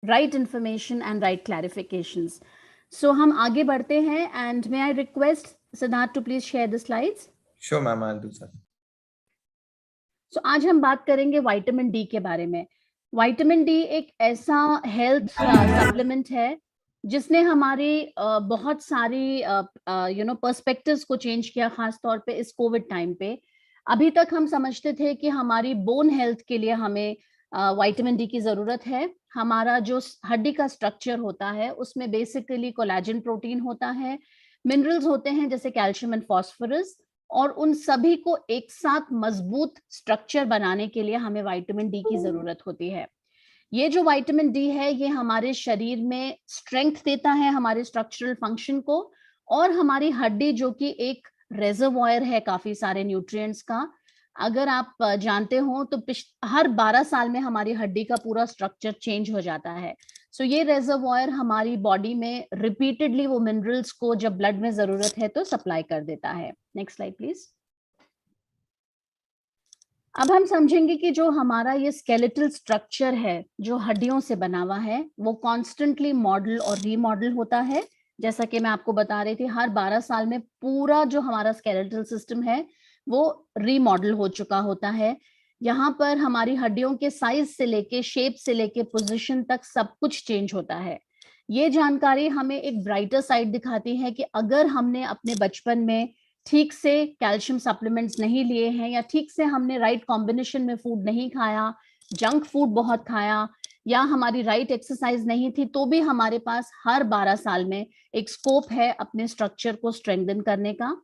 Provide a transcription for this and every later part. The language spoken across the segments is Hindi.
right information and right clarifications. So हम आगे बढ़ते हैं, and may I request Siddharth to please share the slides. Sure, ma'am, I'll do that. So आज हम बात करेंगे विटामिन डी के बारे में। विटामिन डी एक ऐसा हेल्थ सप्लीमेंट है जिसने हमारे बहुत सारी पर्सपेक्टिव्स को चेंज किया, खास तौर पे इस कोविड टाइम पे। अभी तक हम समझते थे कि हमारी बोन हेल्थ के लिए हमें विटामिन डी की जरूरत है। हमारा जो हड्डी का स्ट्रक्चर होता है उसमें बेसिकली कोलेजन प्रोटीन होता है, मिनरल्स होते हैं जैसे कैल्शियम एंड फास्फोरस, और उन सभी को एक साथ मजबूत स्ट्रक्चर बनाने के लिए हमें विटामिन डी की जरूरत होती है। ये जो विटामिन डी है ये हमारे शरीर में स्ट्रेंथ देता है, हमारे स्ट्रक्चरल फंक्शन को, और हमारी हड्डी जो कि एक रेजर्वॉयर है काफी सारे न्यूट्रिएंट्स का। अगर आप जानते हो तो हर 12 साल में हमारी हड्डी का पूरा स्ट्रक्चर चेंज हो जाता है। सो ये रेजर्वॉयर हमारी बॉडी में रिपीटेडली वो मिनरल्स को जब ब्लड में जरूरत है तो सप्लाई कर देता है। Next slide please. अब हम समझेंगे कि जो हमारा ये स्केलेटल स्ट्रक्चर है जो हड्डियों से बना हुआ है वो कॉन्स्टेंटली मॉडल और रीमॉडल होता है। जैसा कि मैं आपको बता रही थी, हर 12 साल में पूरा जो हमारा स्केलेटल सिस्टम है वो रीमॉडल हो चुका होता है। यहाँ पर हमारी हड्डियों के साइज से लेके, शेप से लेके, पोजीशन तक सब कुछ चेंज होता है। ये जानकारी हमें एक ब्राइटर साइड दिखाती है कि अगर हमने अपने बचपन में ठीक से कैल्शियम सप्लीमेंट्स नहीं लिए हैं, या ठीक से हमने राइट कॉम्बिनेशन में फूड नहीं खाया, जंक फूड बहुत खाया, या हमारी राइट एक्सरसाइज नहीं थी, तो भी हमारे पास हर 12 साल में एक स्कोप है अपने स्ट्रक्चर को स्ट्रेंथन करने का।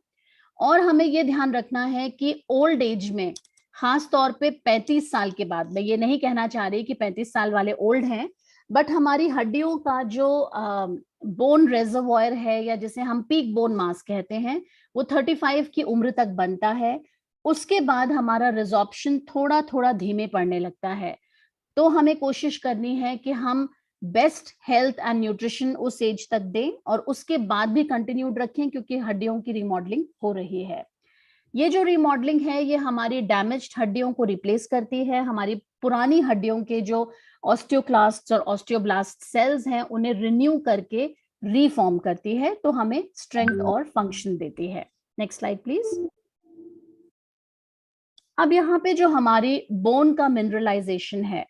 और हमें ये ध्यान रखना है कि ओल्ड एज में, खास तौर पे 35 साल के बाद, मैं ये नहीं कहना चाह रही कि 35 साल वाले ओल्ड हैं, बट हमारी हड्डियों का जो बोन रेजर्वॉयर है, या जिसे हम पीक बोन मास कहते हैं, वो 35 की उम्र तक बनता है। उसके बाद हमारा रिजॉर्प्शन थोड़ा थोड़ा धीमे पड़ने लगता है। तो हमें कोशिश करनी है कि हम बेस्ट हेल्थ एंड न्यूट्रिशन उस एज तक दें और उसके बाद भी कंटिन्यूड रखें, क्योंकि हड्डियों की रिमॉडलिंग हो रही है। ये जो रिमॉडलिंग है ये हमारी डैमेज्ड हड्डियों को रिप्लेस करती है, हमारी पुरानी हड्डियों के जो ऑस्टियोक्लास्ट्स और ऑस्टियोब्लास्ट सेल्स हैं उन्हें रिन्यू करके रीफॉर्म करती है, तो हमें स्ट्रेंथ और फंक्शन देती है। Next slide please. अब यहाँ पे जो हमारी बोन का मिनरलाइजेशन है,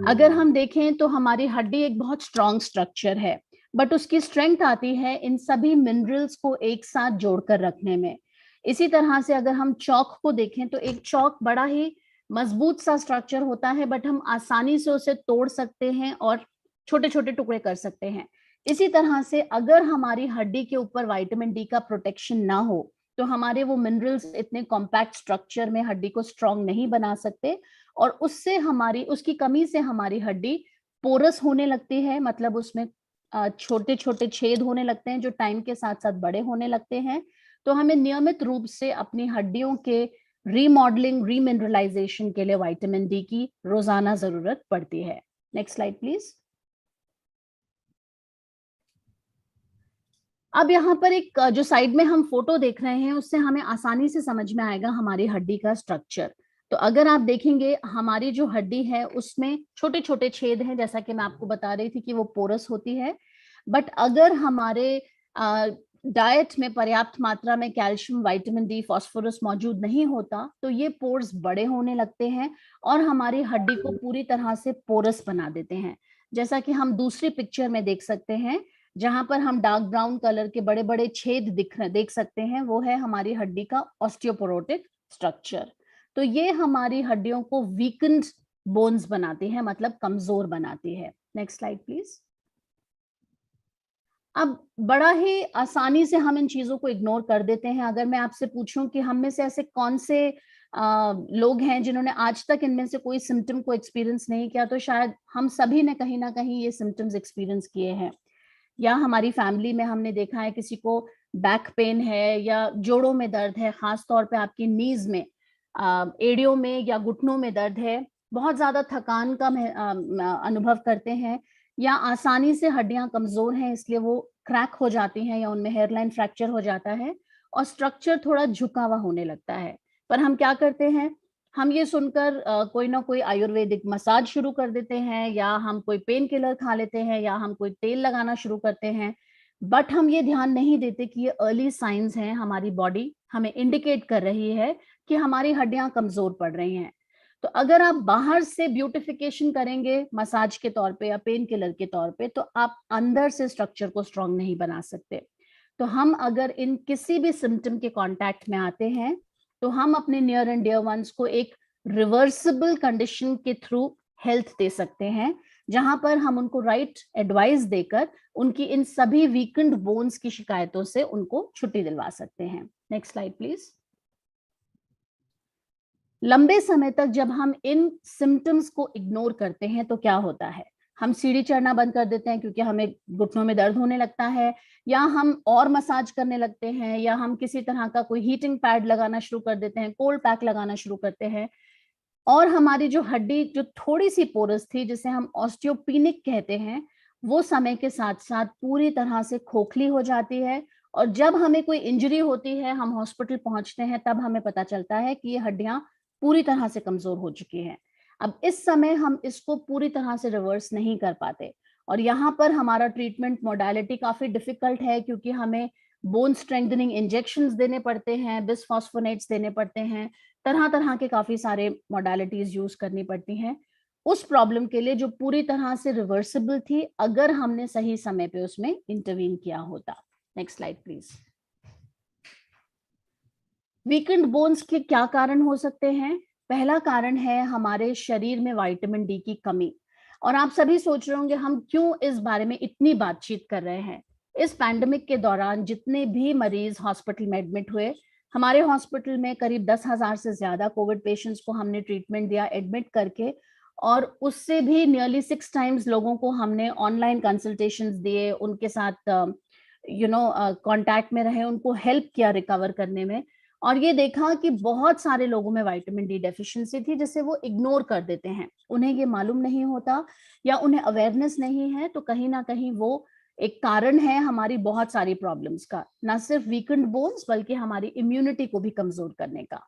अगर हम देखें तो हमारी हड्डी एक बहुत स्ट्रॉन्ग स्ट्रक्चर है, बट उसकी स्ट्रेंथ आती है इन सभी मिनरल्स को एक साथ जोड़कर रखने में। इसी तरह से अगर हम चौक को देखें तो एक चौक बड़ा ही मजबूत सा स्ट्रक्चर होता है, बट हम आसानी से उसे तोड़ सकते हैं और छोटे छोटे टुकड़े कर सकते हैं। इसी तरह से अगर हमारी हड्डी के ऊपर विटामिन डी का प्रोटेक्शन ना हो तो हमारे वो मिनरल्स इतने कॉम्पैक्ट स्ट्रक्चर में हड्डी को स्ट्रॉन्ग नहीं बना सकते, और उससे उसकी कमी से हमारी हड्डी पोरस होने लगती है, मतलब उसमें छोटे छोटे छेद होने लगते हैं जो टाइम के साथ साथ बड़े होने लगते हैं। तो हमें नियमित रूप से अपनी हड्डियों के रीमॉडलिंग, रीमिनरलाइजेशन के लिए विटामिन डी की रोजाना जरूरत पड़ती है। Next slide please. अब यहाँ पर एक जो साइड में हम फोटो देख रहे हैं उससे हमें आसानी से समझ में आएगा हमारी हड्डी का स्ट्रक्चर। तो अगर आप देखेंगे हमारी जो हड्डी है उसमें छोटे छोटे छेद हैं, जैसा कि मैं आपको बता रही थी कि वो पोरस होती है। बट अगर हमारे डाइट में पर्याप्त मात्रा में कैल्शियम, विटामिन डी, फास्फोरस मौजूद नहीं होता तो ये पोर्स बड़े होने लगते हैं और हमारी हड्डी को पूरी तरह से पोरस बना देते हैं। जैसा कि हम दूसरी पिक्चर में देख सकते हैं, जहां पर हम डार्क ब्राउन कलर के बड़े बड़े छेद देख सकते हैं, वो है हमारी हड्डी का ऑस्टियोपोरोटिक स्ट्रक्चर। तो ये हमारी हड्डियों को वीकन्ड बोन्स बनाती है, मतलब कमजोर बनाती है। Next slide please. अब बड़ा ही आसानी से हम इन चीजों को इग्नोर कर देते हैं। अगर मैं आपसे पूछूं कि हम में से ऐसे कौन से लोग हैं जिन्होंने आज तक इनमें से कोई सिम्टम को एक्सपीरियंस नहीं किया, तो शायद हम सभी ने कहीं ना कहीं ये सिम्टम्स एक्सपीरियंस किए हैं। या हमारी फैमिली में हमने देखा है किसी को बैक पेन है या जोड़ों में दर्द है, खास तौर पे आपकी नीज में, एड़ियों में या घुटनों में दर्द है, बहुत ज्यादा थकान का अनुभव करते हैं, या आसानी से हड्डियां कमजोर हैं इसलिए वो क्रैक हो जाती हैं या उनमें हेयरलाइन फ्रैक्चर हो जाता है और स्ट्रक्चर थोड़ा झुका हुआ होने लगता है। पर हम क्या करते हैं, हम ये सुनकर कोई ना कोई आयुर्वेदिक मसाज शुरू कर देते हैं, या हम कोई पेन किलर खा लेते हैं, या हम कोई तेल लगाना शुरू करते हैं, बट हम ये ध्यान नहीं देते कि ये अर्ली साइंस हैं, हमारी बॉडी हमें इंडिकेट कर रही है कि हमारी हड्डियां कमजोर पड़ रही हैं। तो अगर आप बाहर से ब्यूटिफिकेशन करेंगे मसाज के तौर पे या पेन किलर के तौर पे, तो आप अंदर से स्ट्रक्चर को स्ट्रांग नहीं बना सकते। तो हम अगर इन किसी भी सिम्टम के कांटेक्ट में आते हैं, तो हम अपने नियर एंड डियर वंस को एक रिवर्सिबल कंडीशन के थ्रू हेल्थ दे सकते हैं, जहां पर हम उनको राइट एडवाइस देकर उनकी इन सभी वीकेंड बोन्स की शिकायतों से उनको छुट्टी दिलवा सकते हैं। Next slide please. लंबे समय तक जब हम इन सिम्टम्स को इग्नोर करते हैं तो क्या होता है? हम सीढ़ी चढ़ना बंद कर देते हैं क्योंकि हमें घुटनों में दर्द होने लगता है, या हम और मसाज करने लगते हैं, या हम किसी तरह का कोई हीटिंग पैड लगाना शुरू कर देते हैं, कोल्ड पैक लगाना शुरू करते हैं, और हमारी जो हड्डी जो थोड़ी सी पोरस थी, जिसे हम ऑस्टियोपेनिक कहते हैं, वो समय के साथ साथ पूरी तरह से खोखली हो जाती है। और जब हमें कोई इंजरी होती है, हम हॉस्पिटल पहुंचते हैं, तब हमें पता चलता है कि ये हड्डियां पूरी तरह से कमजोर हो चुकी हैं। अब इस समय हम इसको पूरी तरह से रिवर्स नहीं कर पाते, और यहाँ पर हमारा ट्रीटमेंट मोडालिटी काफी डिफिकल्ट है, क्योंकि हमें बोन स्ट्रेंथनिंग इंजेक्शंस देने पड़ते हैं, बिसफॉस्फोनेट्स देने पड़ते हैं, तरह तरह के काफी सारे मोडालिटीज यूज करनी पड़ती हैं उस प्रॉब्लम के लिए, जो पूरी तरह से रिवर्सिबल थी अगर हमने सही समय पे उसमें इंटरवीन किया होता। Next slide please. Weekend bones के क्या कारण हो सकते हैं? पहला कारण है हमारे शरीर में विटामिन डी की कमी। और आप सभी सोच रहे होंगे हम क्यों इस बारे में इतनी बातचीत कर रहे हैं। इस पैंडेमिक के दौरान जितने भी मरीज हॉस्पिटल में एडमिट हुए, हमारे हॉस्पिटल में करीब 10,000 से ज्यादा कोविड पेशेंट्स को हमने ट्रीटमेंट दिया एडमिट करके, और उससे भी नियरली 6 टाइम्स लोगों को हमने ऑनलाइन कंसल्टेशंस दिए, उनके साथ कांटेक्ट में रहे, उनको हेल्प किया रिकवर करने में। और ये देखा कि बहुत सारे लोगों में विटामिन डी डेफिशिएंसी थी, जिसे वो इग्नोर कर देते हैं, उन्हें ये मालूम नहीं होता या उन्हें अवेयरनेस नहीं है। तो कहीं ना कहीं वो एक कारण है हमारी बहुत सारी प्रॉब्लम्स का, ना सिर्फ वीकेंड बोन्स बल्कि हमारी इम्यूनिटी को भी कमजोर करने का।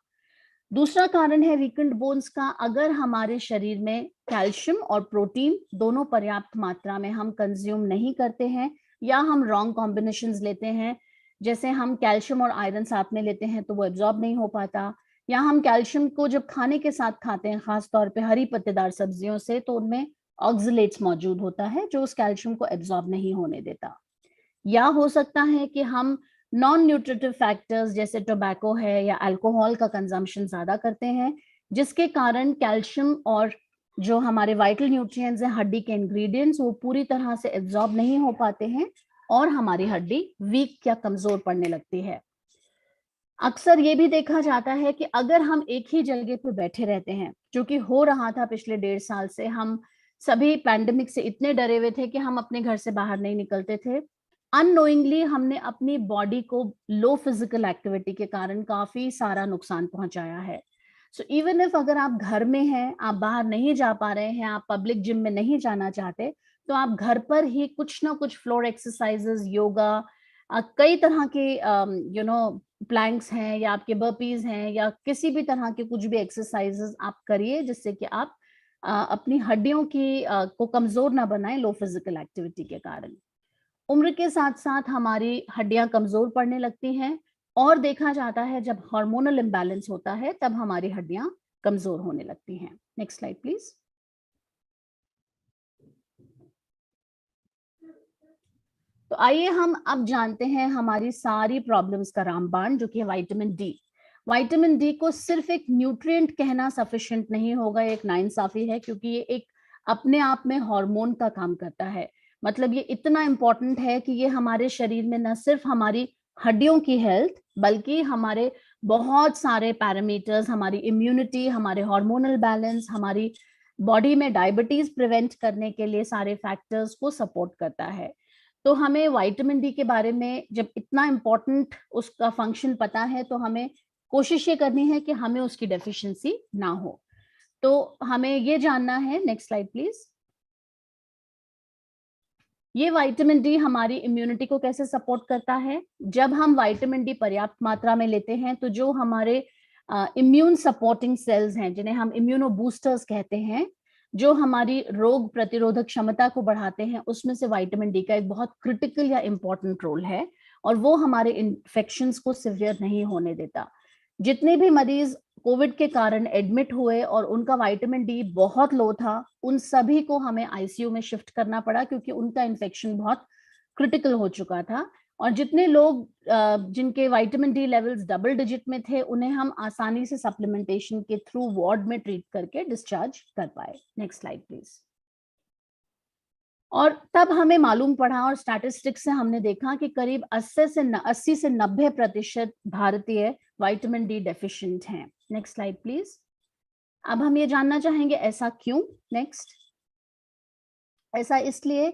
दूसरा कारण है वीकेंड बोन्स का, अगर हमारे शरीर में कैल्शियम और प्रोटीन दोनों पर्याप्त मात्रा में हम कंज्यूम नहीं करते हैं, या हम रॉन्ग कॉम्बिनेशंस लेते हैं, जैसे हम कैल्शियम और आयरन साथ में लेते हैं तो वो एब्जॉर्ब नहीं हो पाता, या हम कैल्शियम को जब खाने के साथ खाते हैं, खास तौर पे हरी पत्तेदार सब्जियों से, तो उनमें ऑक्सलेट्स मौजूद होता है जो उस कैल्शियम को एब्जॉर्ब नहीं होने देता। या हो सकता है कि हम नॉन न्यूट्रिटिव फैक्टर्स जैसे टोबैको है या अल्कोहल का कंजम्पशन ज्यादा करते हैं, जिसके कारण कैल्शियम और जो हमारे वाइटल न्यूट्रिएंट्स हैं, हड्डी के इंग्रेडिएंट्स, वो पूरी तरह से एब्जॉर्ब नहीं हो पाते हैं और हमारी हड्डी वीक या कमजोर पड़ने लगती है। अक्सर ये भी देखा जाता है कि अगर हम एक ही जगह पे बैठे रहते हैं, जो कि हो रहा था पिछले 1.5 साल से, हम सभी पैंडेमिक से इतने डरे हुए थे कि हम अपने घर से बाहर नहीं निकलते थे। अननोइंगली हमने अपनी बॉडी को लो फिजिकल एक्टिविटी के कारण काफी सारा नुकसान पहुंचाया है। सो इवन इफ अगर आप घर में हैं, आप बाहर नहीं जा पा रहे हैं, आप पब्लिक जिम में नहीं जाना चाहते, तो आप घर पर ही कुछ ना कुछ फ्लोर एक्सरसाइजेस, योगा, कई तरह के प्लैंक्स हैं, या आपके बर्पीज हैं, या किसी भी तरह के कुछ भी एक्सरसाइजेस आप करिए, जिससे कि आप अपनी हड्डियों की को कमजोर ना बनाएं लो फिजिकल एक्टिविटी के कारण। उम्र के साथ साथ हमारी हड्डियां कमजोर पड़ने लगती हैं, और देखा जाता है जब हार्मोनल इम्बैलेंस होता है तब हमारी हड्डियां कमजोर होने लगती हैं। Next slide please. तो आइए हम अब जानते हैं हमारी सारी प्रॉब्लम्स का रामबाण, जो कि है विटामिन डी। विटामिन डी को सिर्फ एक न्यूट्रिएंट कहना सफिशिएंट नहीं होगा, एक नाइंसाफी है, क्योंकि ये एक अपने आप में हार्मोन का काम करता है। मतलब ये इतना इंपॉर्टेंट है कि ये हमारे शरीर में न सिर्फ हमारी हड्डियों की हेल्थ, बल्कि हमारे बहुत सारे पैरामीटर्स, हमारी इम्यूनिटी, हमारे हार्मोनल बैलेंस, हमारी बॉडी में डायबिटीज प्रिवेंट करने के लिए सारे फैक्टर्स को सपोर्ट करता है। तो हमें विटामिन डी के बारे में जब इतना इम्पोर्टेंट उसका फंक्शन पता है, तो हमें कोशिश ये करनी है कि हमें उसकी डेफिशिएंसी ना हो। तो हमें ये जानना है, नेक्स्ट स्लाइड प्लीज, ये विटामिन डी हमारी इम्यूनिटी को कैसे सपोर्ट करता है। जब हम विटामिन डी पर्याप्त मात्रा में लेते हैं, तो जो हमारे इम्यून सपोर्टिंग सेल्स हैं, जिन्हें हम इम्यूनो बूस्टर्स कहते हैं, जो हमारी रोग प्रतिरोधक क्षमता को बढ़ाते हैं, उसमें से विटामिन डी का एक बहुत क्रिटिकल या इंपॉर्टेंट रोल है, और वो हमारे इन्फेक्शंस को सिवियर नहीं होने देता। जितने भी मरीज कोविड के कारण एडमिट हुए और उनका विटामिन डी बहुत लो था, उन सभी को हमें आईसीयू में शिफ्ट करना पड़ा, क्योंकि उनका इन्फेक्शन बहुत क्रिटिकल हो चुका था। और जितने लोग जिनके vitamin D levels double digit में थे, उन्हें हम आसानी से सप्लीमेंटेशन के थ्रू वार्ड में ट्रीट करके डिस्चार्ज कर पाए। Next slide please. और तब हमें मालूम पड़ा, और स्टैटिस्टिक्स से हमने देखा कि करीब 80 से 90% भारतीय विटामिन डी डेफिशिएंट हैं। Next slide please. अब हम ये जानना चाहेंगे ऐसा क्यों। नेक्स्ट। ऐसा इसलिए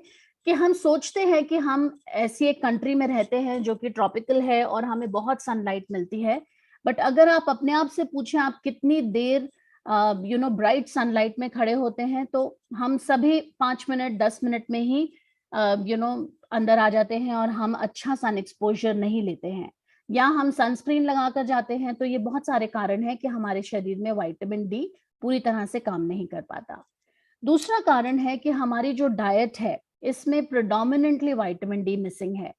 कि हम सोचते हैं कि हम ऐसी एक कंट्री में रहते हैं जो कि ट्रॉपिकल है और हमें बहुत सनलाइट मिलती है, बट अगर आप अपने आप से पूछें आप कितनी देर ब्राइट सनलाइट में खड़े होते हैं, तो हम सभी 5 मिनट 10 मिनट में ही अंदर आ जाते हैं और हम अच्छा सन एक्सपोजर नहीं लेते हैं, या हम सनस्क्रीन लगाकर जाते हैं। तो ये बहुत सारे कारण हैं कि हमारे शरीर में विटामिन डी पूरी तरह से काम नहीं कर पाता। दूसरा कारण है कि हमारी जो डाइट है, इसमें प्रेडोमिनेंटली विटामिन डी मिसिंग है।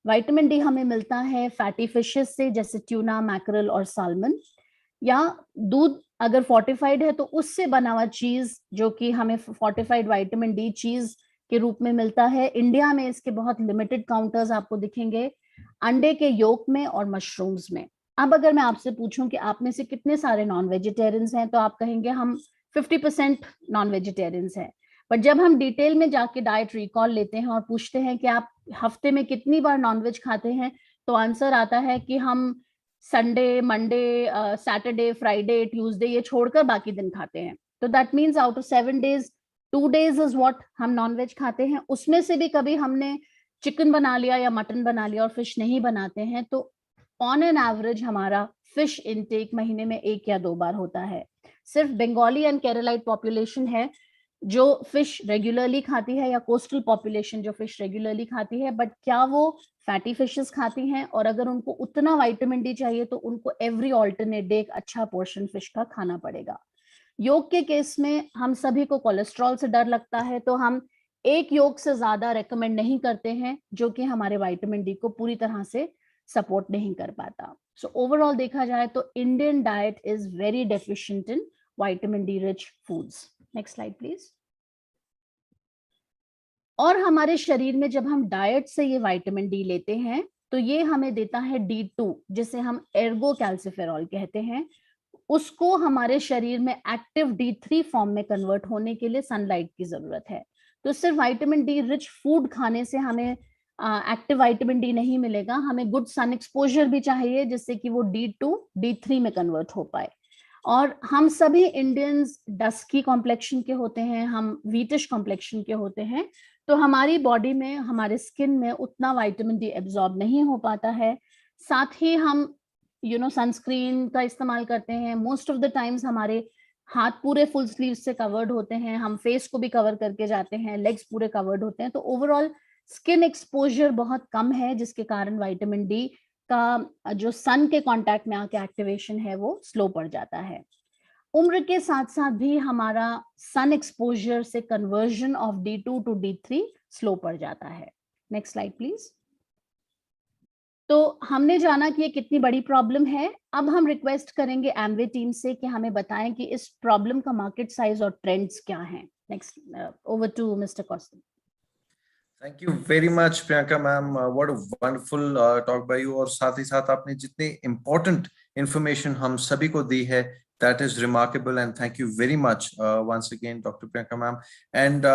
विटामिन डी हमें मिलता है फैटी फिशेस से, जैसे ट्यूना, मैकरल और साल्मन, या दूध अगर फोर्टिफाइड है तो उससे बना हुआ चीज, जो कि हमें फोर्टिफाइड विटामिन डी चीज के रूप में मिलता है। इंडिया में इसके बहुत लिमिटेड काउंटर्स आपको दिखेंगे, अंडे के योक में और मशरूम्स में। अब अगर मैं आपसे पूछूं कि आप में से कितने सारे नॉन वेजिटेरियंस हैं, तो आप कहेंगे हम 50% नॉन वेजिटेरियंस हैं। बट जब हम डिटेल में जाके डाइट रिकॉल लेते हैं और पूछते हैं कि आप हफ्ते में कितनी बार नॉनवेज खाते हैं, तो आंसर आता है कि हम Sunday, Monday, Saturday, Friday, Tuesday ये छोड़कर बाकी दिन खाते हैं। तो that means out of 7 days 2 days is what हम नॉनवेज खाते हैं। उसमें से भी कभी हमने चिकन बना लिया या मटन बना लिया और फिश नहीं बनाते हैं, तो ऑन एन एवरेज हमारा फिश इनटेक महीने में 1 या 2 बार होता है। सिर्फ बंगाली एंड केरलाइट पॉपुलेशन है जो फिश रेगुलरली खाती है, या कोस्टल पॉपुलेशन जो फिश रेगुलरली खाती है, बट क्या वो फैटी फिशेस खाती हैं? और अगर उनको उतना विटामिन डी चाहिए तो उनको एवरी ऑल्टरनेट डे एक अच्छा पोर्शन फिश का खाना पड़ेगा। योग के केस में हम सभी को कोलेस्ट्रॉल से डर लगता है, तो हम एक योग से ज्यादा रेकमेंड नहीं करते हैं, जो कि हमारे विटामिन डी को पूरी तरह से सपोर्ट नहीं कर पाता। सो ओवरऑल देखा जाए तो Indian diet is very deficient in vitamin D rich foods. Next slide please. और हमारे शरीर में जब हम डाइट से ये विटामिन डी लेते हैं, तो ये हमें देता है D2, जिसे हम एर्गो कैल्सिफेरॉल कहते हैं। उसको हमारे शरीर में एक्टिव D3 फॉर्म में कन्वर्ट होने के लिए सनलाइट की जरूरत है। तो सिर्फ विटामिन डी रिच फूड खाने से हमें एक्टिव विटामिन डी नहीं मिलेगा, हमें गुड सन एक्सपोजर भी चाहिए, जिससे कि वो D2 D3 में कन्वर्ट हो पाए। और हम सभी इंडियंस डस्की कॉम्प्लेक्शन के होते हैं, हम व्हीटिश कॉम्प्लेक्शन के होते हैं, तो हमारी बॉडी में, हमारे स्किन में उतना विटामिन डी एब्जॉर्ब नहीं हो पाता है। साथ ही हम सनस्क्रीन का इस्तेमाल करते हैं। मोस्ट ऑफ द टाइम्स हमारे हाथ पूरे फुल स्लीव से कवर्ड होते हैं, हम फेस को भी कवर करके जाते हैं, लेग्स पूरे कवर्ड होते हैं, तो ओवरऑल स्किन एक्सपोजर बहुत कम है, जिसके कारण विटामिन डी का जो सन के कांटेक्ट में आके एक्टिवेशन है वो स्लो पड़ जाता है। उम्र के साथ साथ भी हमारा सन एक्सपोजर से conversion of D2 to D3 slow पड़ जाता है। Next slide please. तो हमने जाना कि ये कितनी बड़ी प्रॉब्लम है। अब हम रिक्वेस्ट करेंगे एमवे टीम से कि हमें बताएं कि इस प्रॉब्लम का मार्केट साइज और ट्रेंड्स क्या हैं। Next, over to mister Costan. Thank you very much Priyanka ma'am, what a wonderful talk by you. और साथ ही साथ आपने जितनी इंपॉर्टेंट इंफॉर्मेशन हम सभी को दी है, that is remarkable, and thank you very much once again doctor Priyanka ma'am. And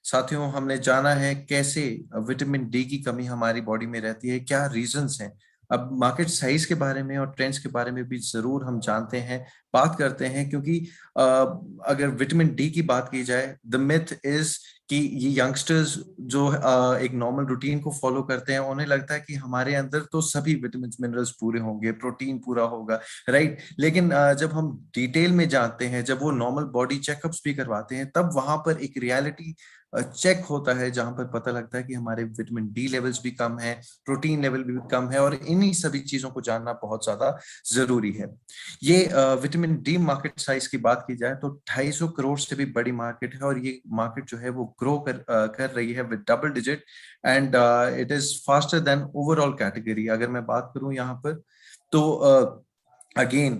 साथियों, हमने जाना है कैसे विटामिन डी की कमी हमारी बॉडी में रहती है, क्या रीजंस हैं। अब मार्केट साइज के बारे में और ट्रेंड्स के बारे में भी जरूर हम जानते हैं, बात करते हैं, क्योंकि अगर विटामिन डी की बात की जाए, द मिथ इज कि ये यंगस्टर्स जो एक नॉर्मल रूटीन को फॉलो करते हैं, उन्हें लगता है कि हमारे अंदर तो सभी विटामिन मिनरल्स पूरे होंगे, प्रोटीन पूरा होगा, राइट। लेकिन जब हम डिटेल में जानते हैं, जब वो नॉर्मल बॉडी चेकअप्स भी करवाते हैं, तब वहां पर एक रियलिटी चेक होता है, जहां पर पता लगता है कि हमारे विटामिन डी लेवल्स भी कम है, प्रोटीन लेवल भी कम है, और इन्हीं सभी चीजों को जानना बहुत ज्यादा जरूरी है। ये विटामिन डी मार्केट साइज की बात की जाए तो 250 करोड़ से भी बड़ी मार्केट है, और ये मार्केट जो है वो ग्रो कर रही है with double digit, and it is faster than overall category. अगर मैं बात करूं यहाँ पर, तो अगेन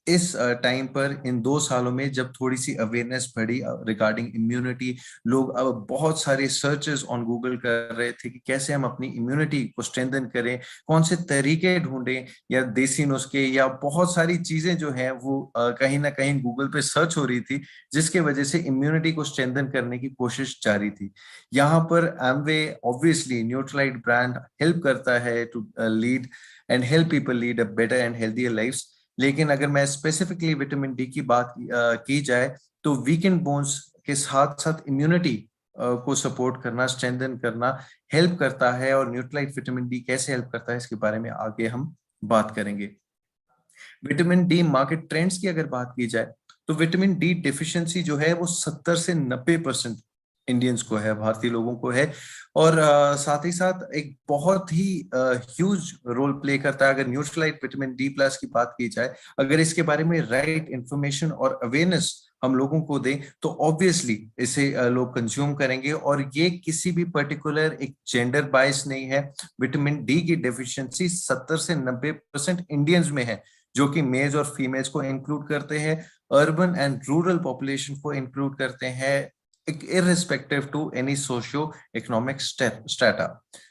इस टाइम पर, इन 2 सालों में जब थोड़ी सी अवेयरनेस बढ़ी रिगार्डिंग इम्यूनिटी, लोग अब बहुत सारे सर्चेस ऑन गूगल कर रहे थे कि कैसे हम अपनी इम्यूनिटी को स्ट्रेंथन करें, कौन से तरीके ढूंढें, या देसी नुस्खे, या बहुत सारी चीजें जो हैं वो कहीं ना कहीं गूगल पे सर्च हो रही थी, जिसके वजह से इम्यूनिटी को स्ट्रेंथन करने की कोशिश जारी थी। यहाँ पर Amway obviously Nutrilite brand help करता है to lead and help people lead a better and healthier life. लेकिन अगर मैं स्पेसिफिकली विटामिन डी की बात की जाए, तो वीकेंड बोन्स के साथ साथ इम्यूनिटी को सपोर्ट करना, स्ट्रेंथन करना हेल्प करता है, और न्यूट्रलाइट विटामिन डी कैसे हेल्प करता है इसके बारे में आगे हम बात करेंगे। विटामिन डी मार्केट ट्रेंड्स की अगर बात की जाए, तो विटामिन डी डिफिशियंसी जो है वो 70 से 90% इंडियंस को है, भारतीय लोगों को है, और साथ ही साथ एक बहुत ही ह्यूज रोल प्ले करता है। अगर न्यूट्रलाइट विटामिन डी प्लस की बात की जाए, अगर इसके बारे में राइट इंफॉर्मेशन और अवेयरनेस हम लोगों को दें, तो ऑब्वियसली इसे लोग कंज्यूम करेंगे, और ये किसी भी पर्टिकुलर एक जेंडर बायस नहीं है। विटामिन डी की डेफिशिएंसी 70 से 90% इंडियंस में है, जो कि मेल्स और फीमेल्स को इंक्लूड करते हैं, अर्बन एंड रूरल पॉपुलेशन को इंक्लूड करते हैं, irrespective to any socio economic strata.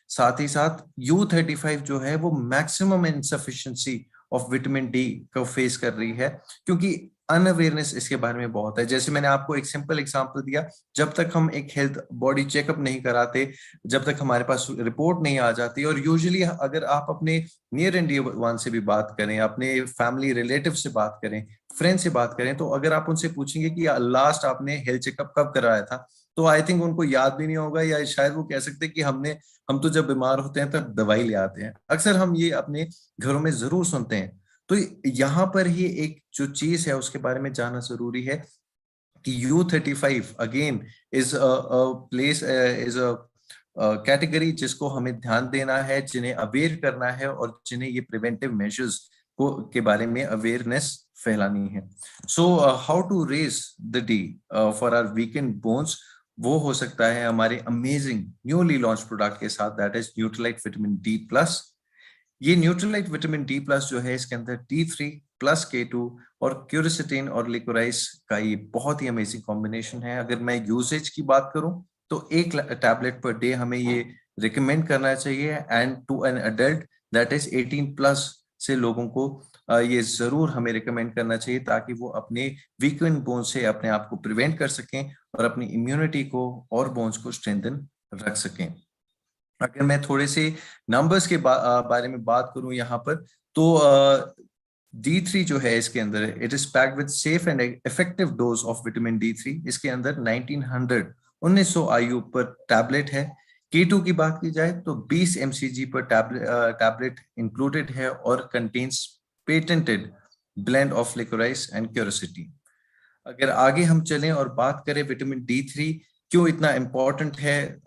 साथ ही साथ U35 जो है वो maximum insufficiency of vitamin D को फेस कर रही है, क्योंकि अनअवेयरनेस इसके बारे में बहुत है। जैसे मैंने आपको एक सिंपल एग्जांपल दिया, जब तक हम एक हेल्थ बॉडी चेकअप नहीं कराते, जब तक हमारे पास रिपोर्ट नहीं आ जाती, और यूजुअली अगर आप अपने नियर एंड डियर वन से भी बात करें, अपने फैमिली रिलेटिव से बात करें, फ्रेंड से बात करें, तो अगर आप उनसे पूछेंगे कि लास्ट आपने हेल्थ चेकअप कब कराया था, तो आई थिंक उनको याद भी नहीं होगा, या शायद वो कह सकते कि हम तो जब बीमार होते हैं तब दवाई ले आते हैं। अक्सर हम ये अपने घरों में जरूर सुनते हैं। तो यहाँ पर ही एक जो चीज है उसके बारे में जानना जरूरी है कि U35 again is place is a category जिसको हमें ध्यान देना है, जिन्हें अवेयर करना है, और जिन्हें ये प्रिवेंटिव मेजर्स को के बारे में अवेयरनेस फैलानी है। So how to raise the D for our weakened bones, वो हो सकता है हमारे अमेजिंग न्यूली लॉन्च प्रोडक्ट के साथ, that is Nutrilite vitamin D plus. ये न्यूट्रलाइट विटामिन डी प्लस जो है, इसके अंदर T3 प्लस K2 और क्यूरसिटीन और लिकोराइस का ये बहुत ही अमेजिंग कॉम्बिनेशन है। अगर मैं यूसेज की बात करूं, तो एक टैबलेट पर डे हमें ये रिकमेंड करना चाहिए, and to an adult that is 18 plus से लोगों को ये जरूर हमें रिकमेंड करना चाहिए, ताकि वो अपने वीकेंड बोन से अपने आप को प्रिवेंट कर सकें, और अपनी इम्यूनिटी को और बोन्स को स्ट्रेंथन रख सकें। अगर मैं थोड़े से नंबर्स के बारे में बात करूं यहाँ पर, तो D3 जो है इसके अंदर, it is packed with safe and effective dose of vitamin D3। इसके अंदर 1900 आयु पर टैबलेट है। K2 की बात की जाए तो 20 mcg पर टैबलेट इंक्लूडेड है, और contains patented blend of liquorice and curiosity. अगर आगे हम चलें और बात करें विटामिन D3 क्यों इतना इंपॉर्टेंट है,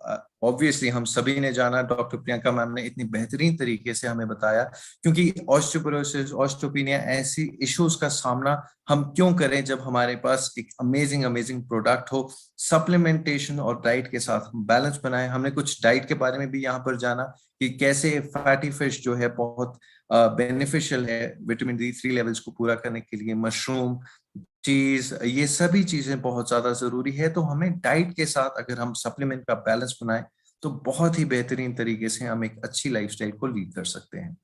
ऑब्वियसली हम सभी ने जाना, डॉक्टर प्रियंका मैम ने इतनी बेहतरीन तरीके से हमें बताया, क्योंकि ऑस्टियोपोरोसिस, ऑस्टियोपिनिया ऐसी इश्यूज का सामना हम क्यों करें जब हमारे पास एक अमेजिंग प्रोडक्ट हो। सप्लीमेंटेशन और डाइट के साथ हम बैलेंस बनाएं। हमने कुछ डाइट के बारे में भी यहाँ पर जाना कि कैसे फैटी फिश जो है बहुत बेनिफिशियल है विटामिन D3 लेवल्स को पूरा करने के लिए, मशरूम, चीज, ये सभी चीजें बहुत ज्यादा जरूरी है। तो हमें डाइट के साथ अगर हम सप्लीमेंट का बैलेंस बनाएं, तो बहुत ही बेहतरीन तरीके से हम एक अच्छी लाइफस्टाइल को लीड कर सकते हैं।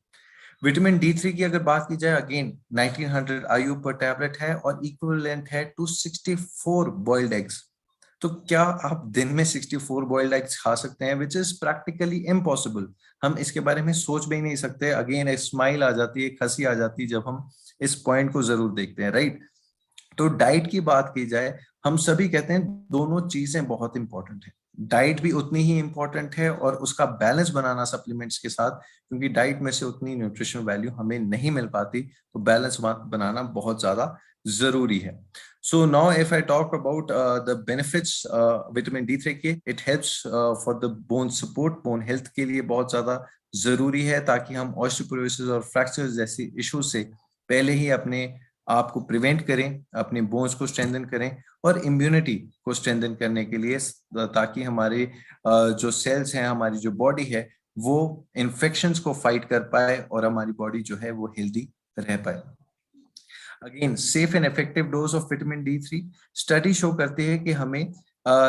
विटामिन D3 की अगर बात की जाए, अगेन 1900 आयु पर टैबलेट है, और इक्विवेलेंट है टू 64 बॉइल्ड एग्स। तो क्या आप दिन में 64 बॉइल्ड एग्स खा सकते हैं, विच इज प्रैक्टिकली इम्पॉसिबल। हम इसके बारे में सोच भी नहीं सकते। अगेन एक स्माइल आ जाती है, एक हंसी आ जाती है जब हम इस पॉइंट को जरूर देखते हैं, राइट। तो डाइट की बात की जाए, हम सभी कहते हैं दोनों चीजें बहुत इंपॉर्टेंट है। डाइट भी उतनी ही इंपॉर्टेंट है, और उसका बैलेंस बनाना सप्लीमेंट्स के साथ, क्योंकि डाइट में से उतनी न्यूट्रिशनल वैल्यू हमें नहीं मिल पाती, तो बैलेंस बनाना बहुत ज्यादा जरूरी है. So now if I talk about the benefits, vitamin D3 के, it helps for the bone support, bone health के लिए बहुत ज्यादा जरूरी है, ताकि हम ऑस्टियोपोरोसिस और फ्रैक्चर्स जैसी इश्यूज से पहले ही अपने आप को प्रिवेंट करें, अपने बोन्स को स्ट्रेंथन करें और इम्यूनिटी को स्ट्रेंथन करने के लिए, ताकि हमारे जो सेल्स हैं, हमारी जो बॉडी है, वो इन्फेक्शंस को फाइट कर पाए और हमारी बॉडी जो है वो हेल्दी रह पाए. Again, safe and effective dose of vitamin D3. Study show करती है कि हमें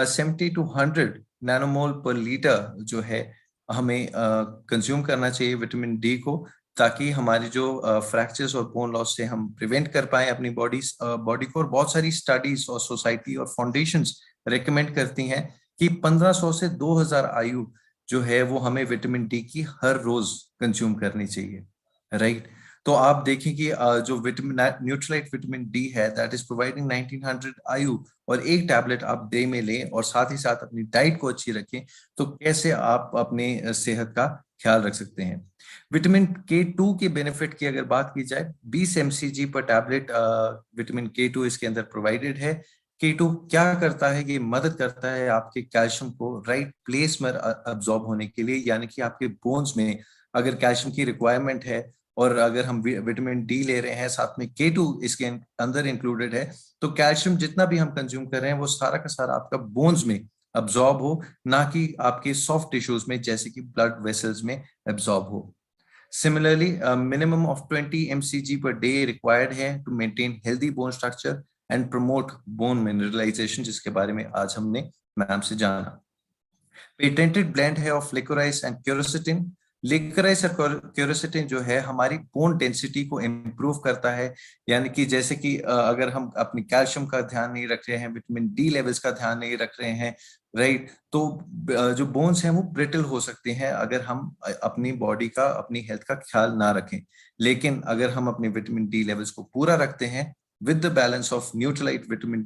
70 to 100 नैनोमोल पर लीटर जो है हमें कंज्यूम करना चाहिए विटामिन डी को, ताकि हमारी जो फ्रैक्चर्स और बोन लॉस से हम प्रिवेंट कर पाए अपनी बॉडी को. और बहुत सारी स्टडीज और सोसाइटी और फाउंडेशंस रेकमेंड करती हैं कि 1500 से 2000 आयु जो है वो हमें विटामिन डी की हर रोज कंज्यूम करनी चाहिए, राइट? तो आप देखें कि जो विटामिन न्यूट्रलाइट विटामिन डी है, दैट इज प्रोवाइडिंग 1900 आयु, और एक टैबलेट आप डे में लें और साथ ही साथ अपनी डाइट को अच्छी रखें, तो कैसे आप अपने सेहत का ख्याल रख सकते हैं. विटामिन K2 के बेनिफिट की अगर बात की जाए, 20 mcg पर टैबलेट विटामिन K2 इसके अंदर प्रोवाइडेड है. K2 क्या करता है? ये मदद करता है आपके कैल्शियम को राइट प्लेस में अब्सॉर्ब होने के लिए, यानी कि आपके बोन्स में अगर कैल्शियम की रिक्वायरमेंट है और अगर हम विटामिन डी ले रहे हैं, साथ में K2 इसके अंदर इंक्लूडेड है, तो कैल्शियम जितना भी हम कंज्यूम कर रहे हैं वो सारा का सारा आपका बोन्स में अब्सॉर्ब हो, ना कि आपके सॉफ्ट टिश्यूज में जैसे कि ब्लड वेसल्स में अब्सॉर्ब हो. Similarly, a minimum of 20 mcg per day required है to maintain healthy bone structure and promote bone mineralization, जिसके बारे में आज हमने मैम से जाना. पेटेंटेड ब्लेंड है ऑफ लिकोराइस एंड क्यूरसेटिन. लिकोराइस और क्यूरसेटिन जो है हमारी बोन डेंसिटी को इम्प्रूव करता है, यानी कि जैसे कि अगर हम अपनी कैल्शियम का ध्यान नहीं रख रहे हैं, विटामिन डी लेवल्स का ध्यान नहीं रख रहे हैं, राइट, तो जो बोन्स हैं वो ब्रिटल हो सकते हैं अगर हम अपनी बॉडी का, अपनी हेल्थ का ख्याल ना रखें. लेकिन अगर हम अपने विटामिन डी लेवल्स को पूरा रखते हैं with the balance of Nutrilite vitamin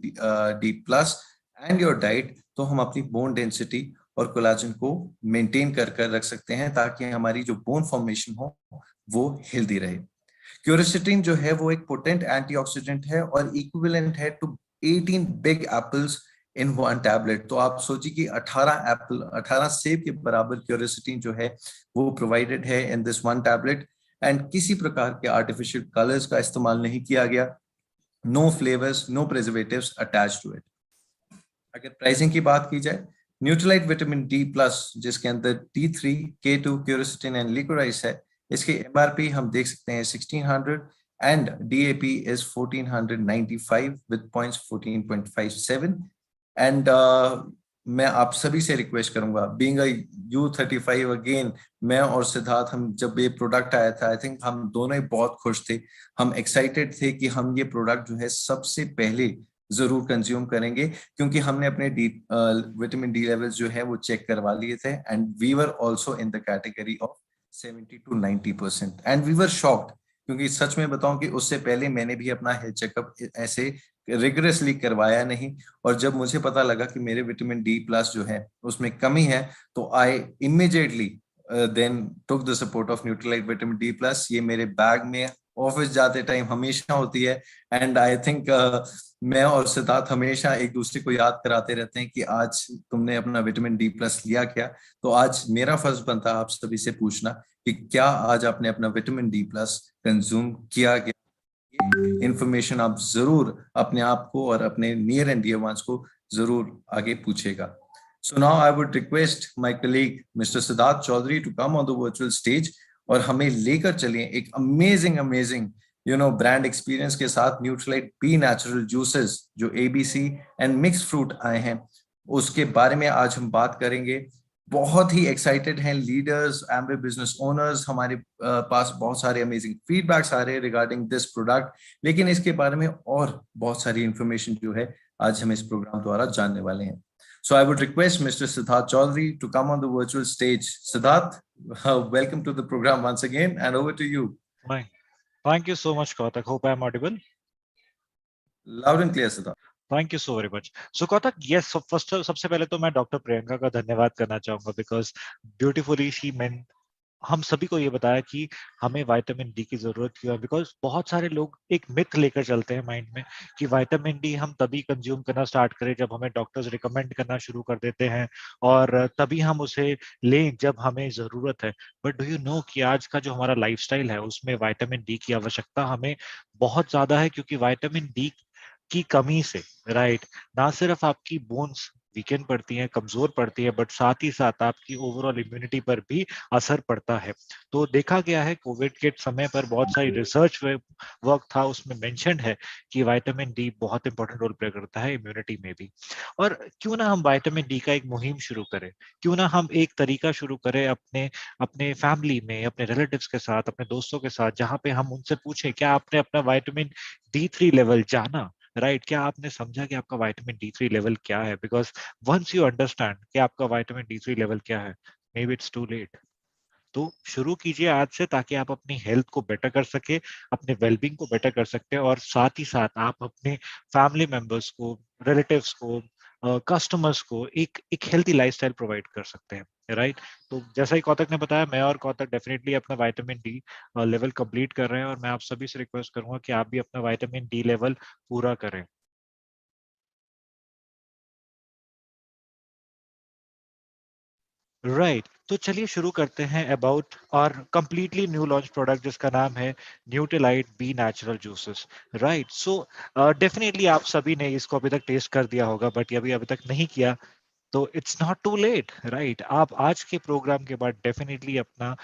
D plus and your diet, तो हम अपनी बोन डेंसिटी और कोलाजन को मेंटेन कर रख सकते हैं, ताकि हमारी जो बोन फॉर्मेशन हो वो हेल्दी रहे. क्यूरसेटिन जो है वो एक पोटेंट एंटीऑक्सीडेंट है और इक्विवेलेंट है to 18 big apples in one tablet. तो आप सोचिए कि 18 सेब के बराबर क्यूरसेटिन जो है वो प्रोवाइडेड है in this one tablet, and किसी प्रकार के आर्टिफिशियल कलर्स का इस्तेमाल नहीं किया गया, no flavours, no preservatives attached to it. अगर प्राइसिंग की बात की जाए, न्यूट्रलाइट विटामिन डी प्लस जिसके अंदर D3, K2, क्यूरसेटिन एंड लिकोराइस है, इसके एमआरपी हम देख सकते हैं 1600 and DAP is 1495 with points 14.57. And मैं आप सभी से रिक्वेस्ट करूंगा, बीइंग अ U35 अगेन, मैं और सिद्धार्थ, हम जब ये प्रोडक्ट आया था, आई थिंक हम दोनों ही बहुत खुश थे. हम एक्साइटेड थे कि हम ये प्रोडक्ट जो है सबसे पहले जरूर कंज्यूम करेंगे, क्योंकि हमने अपने विटामिन डी लेवल्स जो है वो चेक करवा लिए थे, and we were also in the category of 70 to 90%, and we were shocked, क्योंकि सच में बताऊं कि उससे पहले मैंने भी अपना हेल्थ चेकअप ऐसे रिगरसली करवाया नहीं, और जब मुझे पता लगा कि मेरे विटामिन डी प्लस जो है उसमें कमी है, तो I immediately then took the support of Nutrilite vitamin D plus. ये मेरे बैग में ऑफिस जाते टाइम हमेशा होती है, एंड आई थिंक मैं और सिद्धार्थ हमेशा एक दूसरे को याद कराते रहते हैं कि आज तुमने अपना विटामिन डी प्लस लिया क्या. तो आज मेरा फर्ज बनता है आप सभी से पूछना कि क्या आज आपने अपना विटामिन डी प्लस कंज्यूम किया क्या. इंफॉर्मेशन आप जरूर अपने आप को और अपने नियर एंड डियर वंस को जरूर आगे पूछेगा. So now I would request my colleague Mr. Siddharth Chaudhary to come on the virtual stage और हमें लेकर चलिए एक अमेजिंग ब्रांड एक्सपीरियंस के साथ न्यूट्रलाइट बी नेचुरल जूसेस जो ABC एंड मिक्स फ्रूट आए हैं, उसके बारे में आज हम बात करेंगे. बहुत ही एक्साइटेड हैं लीडर्स, एम्बे बिजनेस ओनर्स, हमारे पास बहुत सारे अमेजिंग फीडबैक्स आ रहे हैं रिगार्डिंग दिस प्रोडक्ट, लेकिन इसके बारे में और बहुत सारी इंफॉर्मेशन जो है आज हम इस प्रोग्राम द्वारा जानने वाले हैं. So I would request Mr. Siddharth Chaudhary to come on the virtual stage. Siddharth, welcome to the program once again, and over to you. Thank you so much, Kautak. Hope I am audible. Loud and clear, Siddharth. Thank you so very much. So Kautak, yes, so first सबसे पहले तो मैं डॉक्टर प्रियंका का धन्यवाद करना चाहूंगा, because beautifully she हम सभी को ये बताया कि हमें विटामिन डी की जरूरत क्यों है, बिकॉज बहुत सारे लोग एक मिथ लेकर चलते हैं माइंड में कि विटामिन डी हम तभी कंज्यूम करना स्टार्ट करें जब हमें डॉक्टर्स रिकमेंड करना शुरू कर देते हैं, और तभी हम उसे लें जब हमें जरूरत है। बट डू यू नो कि आज का जो हमारा लाइफस्टाइल है उसमें विटामिन डी की आवश्यकता हमें बहुत ज्यादा है, क्योंकि विटामिन डी की कमी से, राइट, ना सिर्फ आपकी बोन्स वीकेंड पड़ती हैं, कमजोर पड़ती है, बट साथ ही साथ आपकी ओवरऑल इम्यूनिटी पर भी असर पड़ता है। तो देखा गया है कोविड के समय पर बहुत सारी रिसर्च वर्क था, उसमें मेंशन्ड है कि विटामिन डी बहुत इंपॉर्टेंट रोल प्ले करता है इम्यूनिटी में भी। और क्यों ना हम विटामिन डी का एक मुहिम शुरू करें, क्यों ना हम एक तरीका शुरू करें अपने अपने फैमिली में, अपने रिलेटिव्स के साथ, अपने दोस्तों के साथ, जहां पे हम उनसे पूछें क्या आपने अपना विटामिन D3 लेवल जाना, राइट, क्या आपने समझा कि आपका विटामिन D3 लेवल क्या है? बिकॉज वंस यू अंडरस्टैंड कि आपका विटामिन D3 लेवल क्या है, maybe it's too late. तो शुरू कीजिए आज से, ताकि आप अपनी हेल्थ को बेटर कर सके, अपने वेलबींग को बेटर कर सकते हैं, और साथ ही साथ आप अपने फैमिली मेंबर्स को, रिलेटिव्स को, कस्टमर्स को एक एक हेल्थी लाइफस्टाइल प्रोवाइड कर सकते हैं, राइट। तो जैसा ही कौतक ने बताया, मैं और कौतक डेफिनेटली अपना विटामिन डी लेवल कंप्लीट कर रहे हैं, और मैं आप सभी से रिक्वेस्ट करूंगा कि आप भी अपना विटामिन डी लेवल पूरा करें। राइट, तो चलिए शुरू करते हैं अबाउट और कंप्लीटली न्यू लॉन्च प्रोडक्ट जिसका नाम है Nutrilite be natural juices. Right, so definitely आप सभी ने इसको अभी तक टेस्ट कर दिया होगा, बट अभी अभी तक नहीं किया, तो it's not too late, right. आप आज के प्रोग्राम के बाद डेफिनेटली अपना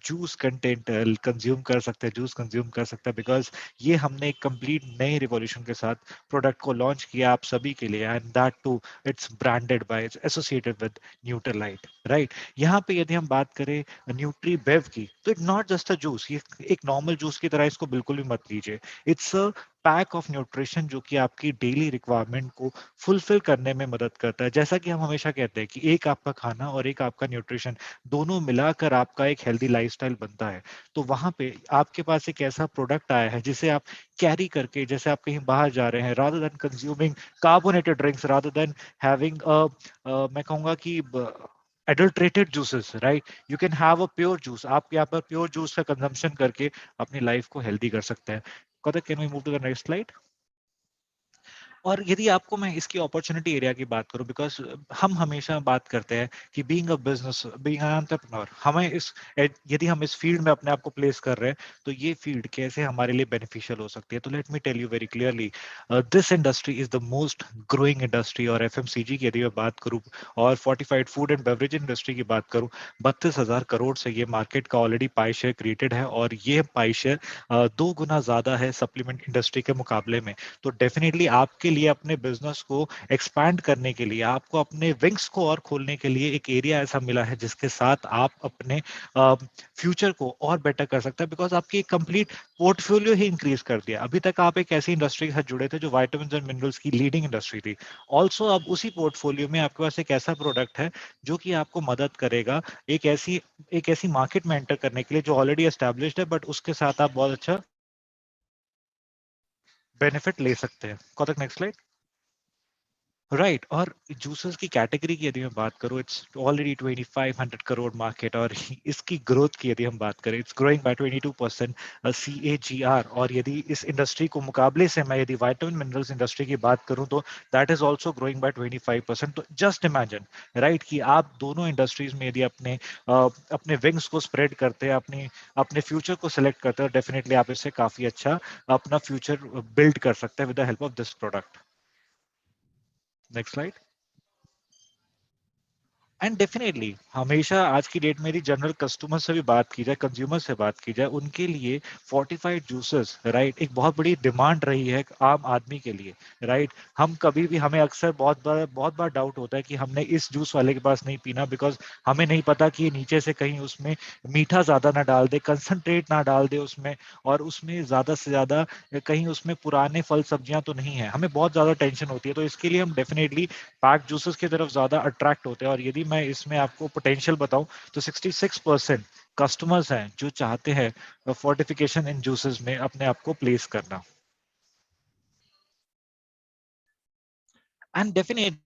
जूस कंटेंट कंज्यूम कर सकते हैं, जूस कंज्यूम कर सकते हैं, बिकॉज ये हमने एक कंप्लीट नए रिवॉल्यूशन के साथ प्रोडक्ट को लॉन्च किया आप सभी के लिए, and that too it's branded by, it's associated with Nutrilite, right. यहाँ पे यदि हम बात करें न्यूट्री बेव की, तो it not just a juice, ये एक नॉर्मल जूस की तरह इसको बिल्कुल भी मत लीजिए। It's a pack of nutrition जो कि आपकी डेली रिक्वायरमेंट को फुलफिल करने में मदद करता है। जैसा कि हम हमेशा कहते हैं कि एक आपका खाना और एक आपका न्यूट्रिशन, दोनों मिलाकर आपका एक हेल्दी लाइफस्टाइल बनता है। तो वहां पे आपके पास एक ऐसा प्रोडक्ट आया है जिसे आप कैरी करके, जैसे आप कहीं बाहर जा रहे हैं, rather than consuming carbonated drinks, rather than having मैं कहूंगा कि adulterated juices, right, you can have a pure juice. आप यहाँ पर प्योर जूस का कंजम्पशन करके अपनी लाइफ को हेल्दी कर सकते हैं। कदर, can we move to the next slide? और यदि आपको मैं इसकी अपॉर्चुनिटी एरिया की बात करूं, बिकॉज हम हमेशा बात करते हैं कि being a business, being an entrepreneur, हमें इस, यदि हम इस फील्ड में अपने आप को प्लेस कर रहे हैं, तो ये फील्ड कैसे हमारे लिए बेनिफिशियल हो सकती है। तो let me tell you very clearly, this industry is the most growing industry, और एफएमसीजी की यदि मैं बात करूं, और fortified food and beverage industry की बात करूं, 32,000 करोड़ से ये मार्केट का ऑलरेडी पाई शेयर क्रिएटेड है, और ये पाई शेयर 2 गुना ज्यादा है सप्लीमेंट इंडस्ट्री के मुकाबले में। तो डेफिनेटली आपके लिए अपने बिजनेस को एक्सपैंड करने के लिए, आपको अपने विंग्स को और खोलने के लिए एक एरिया ऐसा मिला है जिसके साथ आप अपने फ्यूचर को और बेटर कर सकते हैं, बिकॉज आपकी कंप्लीट पोर्टफोलियो ही इंक्रीज कर दिया। अभी तक आप एक ऐसी इंडस्ट्री के साथ जुड़े थे जो वाइटामिन एंड मिनरल्स की लीडिंग इंडस्ट्री थी। ऑल्सो अब उसी पोर्टफोलियो में आपके पास एक ऐसा प्रोडक्ट है जो कि आपको मदद करेगा एक ऐसी मार्केट में एंटर करने के लिए जो ऑलरेडी एस्टेब्लिश्ड है, बट उसके साथ आप बहुत अच्छा बेनिफिट ले सकते हैं। कौतक, नेक्स्ट स्लाइड। राइट, और जूसेस की कैटेगरी की यदि मैं बात करूं, इट्स ऑलरेडी 2500 करोड़ मार्केट, और इसकी ग्रोथ की यदि हम बात करें, इट्स ग्रोइंग बाय 22% CAGR। और यदि इस इंडस्ट्री को मुकाबले से मैं यदि विटामिन मिनरल्स इंडस्ट्री की बात करूं, तो that is also growing by 25%। तो जस्ट इमेजिन, राइट, कि आप दोनों इंडस्ट्रीज में यदि अपने विंग्स को स्प्रेड करते हैं, अपने फ्यूचर को सिलेक्ट करते हैं, डेफिनेटली आप इससे काफी अच्छा अपना फ्यूचर बिल्ड कर सकते हैं with the help of this product. Next slide. And definitely हमेशा आज की डेट में यदि जनरल कस्टमर से भी बात की जाए, कंज्यूमर से बात की जाए, उनके लिए फोर्टिफाइड जूसेस, राइट, एक बहुत बड़ी डिमांड रही है आम आदमी के लिए, राइट। हम कभी भी, हमें अक्सर बहुत बार डाउट होता है कि हमने इस जूस वाले के पास नहीं पीना, बिकॉज हमें नहीं पता कि ये नीचे से कहीं उसमें मीठा ज्यादा ना डाल दे, कंसंट्रेट ना डाल दे उसमें, और उसमें ज्यादा से ज्यादा कहीं उसमें पुराने फल सब्जियां तो नहीं है। हमें बहुत ज्यादा टेंशन होती है, तो इसके लिए हम डेफिनेटली पैक जूसेस की तरफ ज्यादा अट्रैक्ट होते हैं। और यदि मैं इसमें आपको पोटेंशियल बताऊं, तो 66% कस्टमर्स हैं जो चाहते हैं फोर्टिफिकेशन इन जूसेस में अपने आप को प्लेस करना। And definitely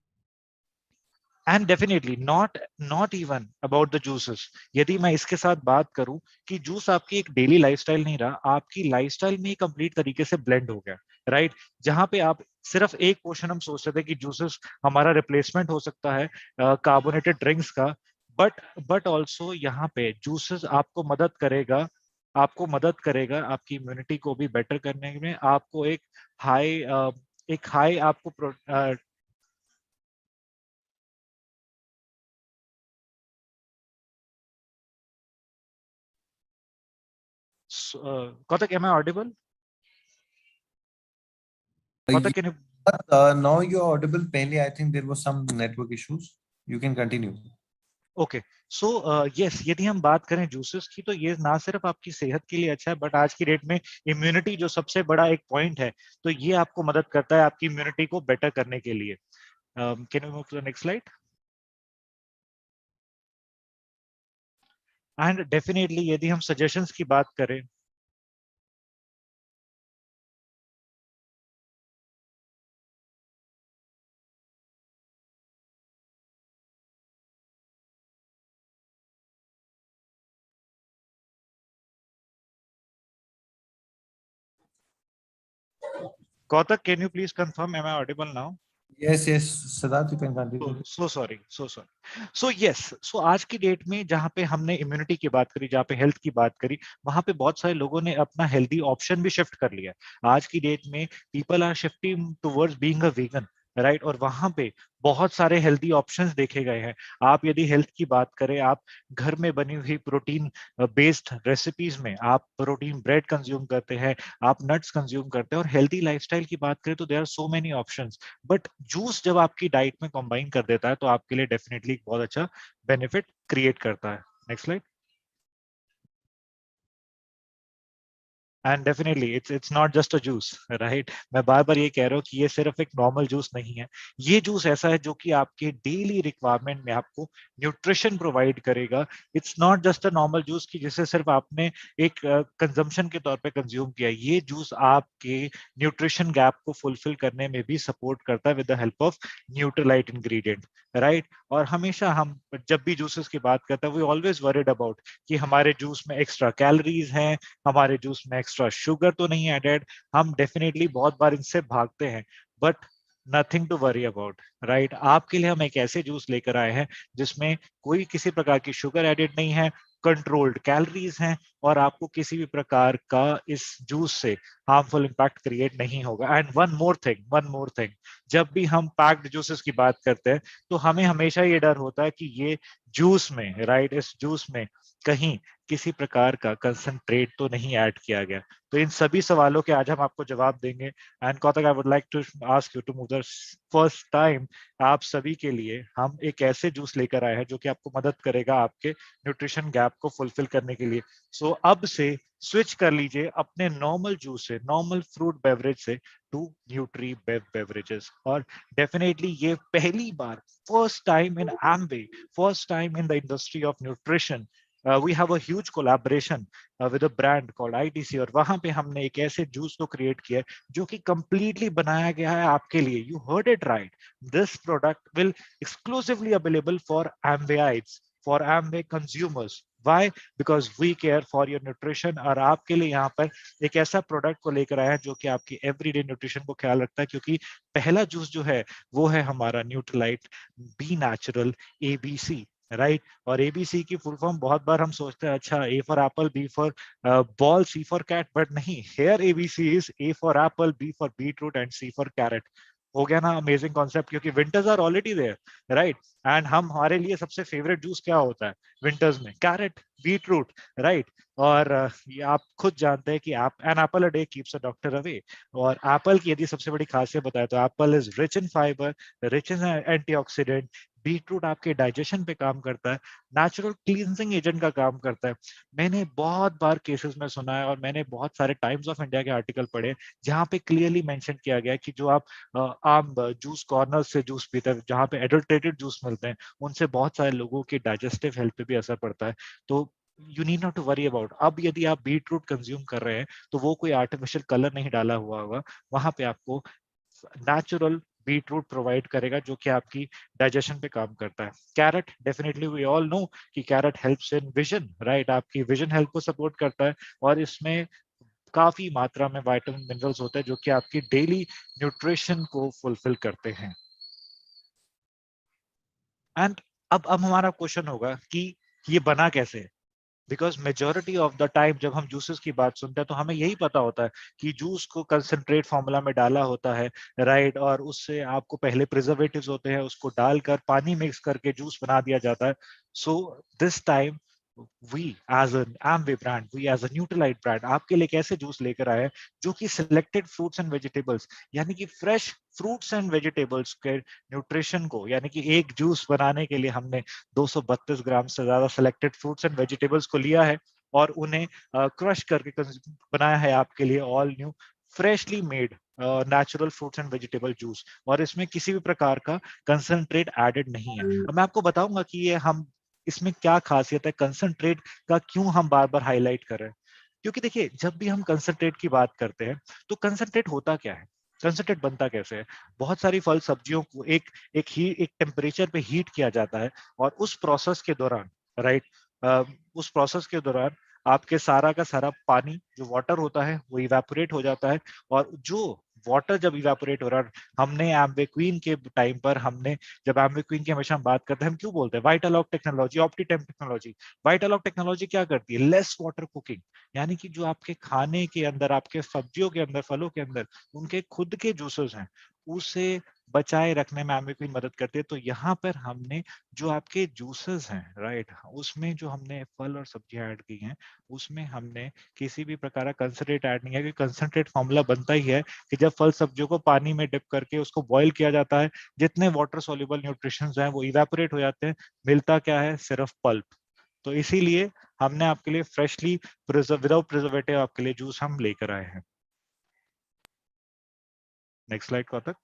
and definitely not even about the juices. यदि मैं इसके साथ बात करूं कि जूस आपकी एक डेली लाइफस्टाइल नहीं रहा, आपकी लाइफस्टाइल में कंप्लीट तरीके से ब्लेंड हो गया, राइट? जहां पे आप सिर्फ एक पोर्शन हम सोच रहे थे कि जूसेस हमारा रिप्लेसमेंट हो सकता है कार्बोनेटेड ड्रिंक्स का, बट ऑल्सो यहाँ पे जूसेस आपको मदद करेगा आपकी इम्यूनिटी को भी बेटर करने में, आपको हाई एक हाई आपको Kautak, am I audible? Kautak, can you? Now you're audible. Pehle, I think there was some network issues. You can continue. Okay, so yes, यदि हम बात करें जूसेस की, तो ये ना सिर्फ आपकी सेहत के लिए अच्छा है, बट आज की डेट में इम्यूनिटी जो सबसे बड़ा एक पॉइंट है, तो ये आपको मदद करता है आपकी इम्यूनिटी को बेटर करने के लिए। Can you move to the next slide? And definitely यदि हम सजेशंस की बात करें, Kautak, can you please confirm, am I audible now? Yes, yes, Siddharth, you can continue. So sorry, so sorry. So yes, so आज की डेट में जहाँ पे हमने इम्यूनिटी की बात करी, जहाँ पे हेल्थ की बात करी, वहां पे बहुत सारे लोगों ने अपना हेल्दी ऑप्शन भी शिफ्ट कर लिया। आज की डेट में people are shifting towards being a vegan, right? और वहां पे बहुत सारे हेल्दी ऑप्शंस देखे गए हैं। आप यदि हेल्थ की बात करें, आप घर में बनी हुई प्रोटीन बेस्ड रेसिपीज में आप प्रोटीन ब्रेड कंज्यूम करते हैं, आप नट्स कंज्यूम करते हैं, और हेल्दी लाइफस्टाइल की बात करें तो there are so many options. But juice जब आपकी डाइट में कंबाइन कर देता है, तो आपके लिए डेफिनेटली बहुत अच्छा बेनिफिट क्रिएट करता है। Next slide. And definitely it's not just a juice, right? मैं बार बार ये कह रहा हूँ कि ये सिर्फ एक नॉर्मल जूस नहीं है। ये जूस ऐसा है जो कि आपके डेली रिक्वायरमेंट में आपको न्यूट्रिशन प्रोवाइड करेगा। It's not just a normal juice की जिसे सिर्फ आपने एक कंजम्पशन के तौर पे कंज्यूम किया। ये जूस आपके न्यूट्रिशन गैप को फुलफिल करने में भी सपोर्ट करता है with the help of Nutrilite ingredient, right? और हमेशा हम जब भी जूसेस की बात करते हैं, वी ऑलवेज वरीड अबाउट कि हमारे जूस में एक्स्ट्रा कैलोरीज हैं, हमारे जूस में एक्स्ट्रा शुगर तो नहीं एडेड। हम डेफिनेटली बहुत बार इनसे भागते हैं, but nothing to worry about, right? आपके लिए हम एक ऐसे जूस लेकर आए हैं जिसमें कोई किसी प्रकार की शुगर एडेड नहीं है, कंट्रोल्ड कैलोरीज हैं, और आपको किसी भी प्रकार का इस जूस से हार्मफुल इंपैक्ट क्रिएट नहीं होगा। एंड वन मोर थिंग, जब भी हम पैक्ड जूसेस की बात करते हैं, तो हमें हमेशा ये डर होता है कि ये जूस में, राइट, इस जूस में कहीं किसी प्रकार का कंसंट्रेट तो नहीं ऐड किया गया। तो इन सभी सवालों के आज हम आपको जवाब देंगे। And Kautak, I would like to ask you to move the first time, आप सभी के लिए हम एक ऐसे जूस लेकर आए हैं जो कि आपको मदद करेगा आपके न्यूट्रिशन गैप को फुलफिल करने के लिए। सो अब से स्विच कर लीजिए अपने नॉर्मल जूस से, नॉर्मल फ्रूट बेवरेज से, टू न्यूट्री बेवरेजेस। और डेफिनेटली ये पहली बार, first time in Amway, first time in the industry of nutrition, we have a huge collaboration with a brand called ITC, और वहां पे हमने एक ऐसे जूस को क्रिएट किया है जो कि completely बनाया गया है आपके लिए। You heard it right. This product will exclusively available for Amwayites, for Amway consumers. Why? Because we care for your nutrition, और आपके लिए यहाँ पर एक ऐसा प्रोडक्ट को लेकर आया है जो कि आपकी एवरीडे न्यूट्रिशन को ख्याल रखता है। क्योंकि पहला जूस जो है वो है हमारा Nutrilite B Natural ABC, right? और ABC की फुल फॉर्म बहुत बार हम सोचते हैं, अच्छा A for apple, B for ball, C for cat, but नहीं, here ABC is A for apple, B for beetroot and C for carrot. हो गया ना अमेजिंग कॉन्सेप्ट? क्योंकि winters are already there, right? And हमारे लिए सबसे फेवरेट जूस क्या होता है विंटर्स में? Carrot, beetroot, right? और ये आप खुद जानते हैं कि an apple a day keeps a doctor away. और एप्पल की यदि सबसे बड़ी खासियत बताए तो apple is rich in fibre, rich in antioxidant. Beetroot आपके डाइजेशन पे काम करता है, नेचुरल क्लींजिंग एजेंट का काम करता है। मैंने बहुत बार केसेस में सुना है, और मैंने बहुत सारे टाइम्स ऑफ इंडिया के आर्टिकल पढ़े जहां पे क्लियरली मेंशन किया गया है कि जो आप आम जूस कॉर्नर से जूस पीते हैं, जहां पे एडल्ट्रेटेड जूस मिलते हैं, उनसे बहुत सारे लोगों की डाइजेस्टिव हेल्थ पे भी असर पड़ता है। तो you need not to worry about. अब यदि आप बीटरूट कंज्यूम कर रहे हैं तो वो कोई आर्टिफिशियल कलर नहीं डाला हुआ होगा, वहां पे आपको नेचुरल बीट रूट प्रोवाइड करेगा जो कि आपकी डाइजेशन पे काम करता है। Carrot, definitely we all know कि carrot helps in vision, right, आपकी विजन हेल्थ को सपोर्ट करता है और इसमें काफी मात्रा में विटामिन मिनरल्स होते हैं जो कि आपकी डेली न्यूट्रिशन को फुलफिल करते हैं। एंड अब हमारा क्वेश्चन होगा कि ये बना कैसे है, because majority of the time जब हम जूसेस की बात सुनते हैं तो हमें यही पता होता है कि जूस को कंसंट्रेट फॉर्मूला में डाला होता है, राइट, और उससे आपको पहले प्रिजर्वेटिव्स होते हैं, उसको डालकर पानी मिक्स करके जूस बना दिया जाता है। So this time we as an Amway brand, we as a Nutrilite brand आपके लिए कैसे जूस लेकर आए हैं जो कि सिलेक्टेड फ्रूट्स एंड वेजिटेबल्स, यानी कि फ्रेश फ्रूट्स एंड वेजिटेबल्स के न्यूट्रिशन को, यानी कि एक जूस बनाने के लिए हमने 232 ग्राम से ज्यादा सिलेक्टेड फ्रूट्स एंड वेजिटेबल्स को लिया है और उन्हें क्रश करके बनाया है आपके लिए all new freshly made natural fruits and vegetable juice, और इसमें किसी भी प्रकार का कंसंट्रेट एडेड नहीं है। अब मैं आपको बताऊंगा कि ये हम इसमें क्या खासियत है, कंसंट्रेट का क्यों हम बार बार हाईलाइट कर रहे हैं। क्योंकि देखिए, जब भी हम कंसंट्रेट की बात करते हैं तो कंसंट्रेट होता क्या है, कंसंट्रेट बनता कैसे है। बहुत सारी फल सब्जियों को एक टेम्परेचर पे हीट किया जाता है और उस प्रोसेस के दौरान, राइट, उस प्रोसेस के दौरान आपके सारा का सारा पानी जो वाटर होता है वो इवेपोरेट हो जाता है, और जो वाटर जब इवेपोरेट हो रहा है, हमने एम्बेक्विन के टाइम पर हमने, जब एम्बेक्विन की हमेशा हम बात करते हैं, हम क्यों बोलते हैं वाइटालॉग टेक्नोलॉजी, ऑप्टीटेम्प टेक्नोलॉजी। वाइटालॉग टेक्नोलॉजी क्या करती है, लेस वाटर कुकिंग, यानी कि जो आपके खाने के अंदर, आपके सब्जियों के अंदर, फलों के अंदर उनके खुद के जूसेस हैं उसे बचाए रखने में एम्बेक्विन मदद करती है। तो यहाँ पर हमने जो आपके जूसेस हैं, राइट, उसमें जो हमने फल और सब्जियां ऐड की हैं उसमें हमने किसी भी प्रकार का कंसंट्रेट ऐड नहीं है, क्योंकि कंसंट्रेट फॉर्मूला बनता ही है कि जब फल सब्जियों को पानी में डिप करके उसको बॉईल किया जाता है, जितने वाटर सॉल्युबल न्यूट्रिशंस हैं वो इवेपोरेट हो जाते हैं, मिलता क्या है, सिर्फ पल्प। तो इसीलिए हमने आपके लिए फ्रेशली विदाउट प्रिजर्वेटिव आपके लिए जूस हम लेकर आए हैं। Next slide Kautak.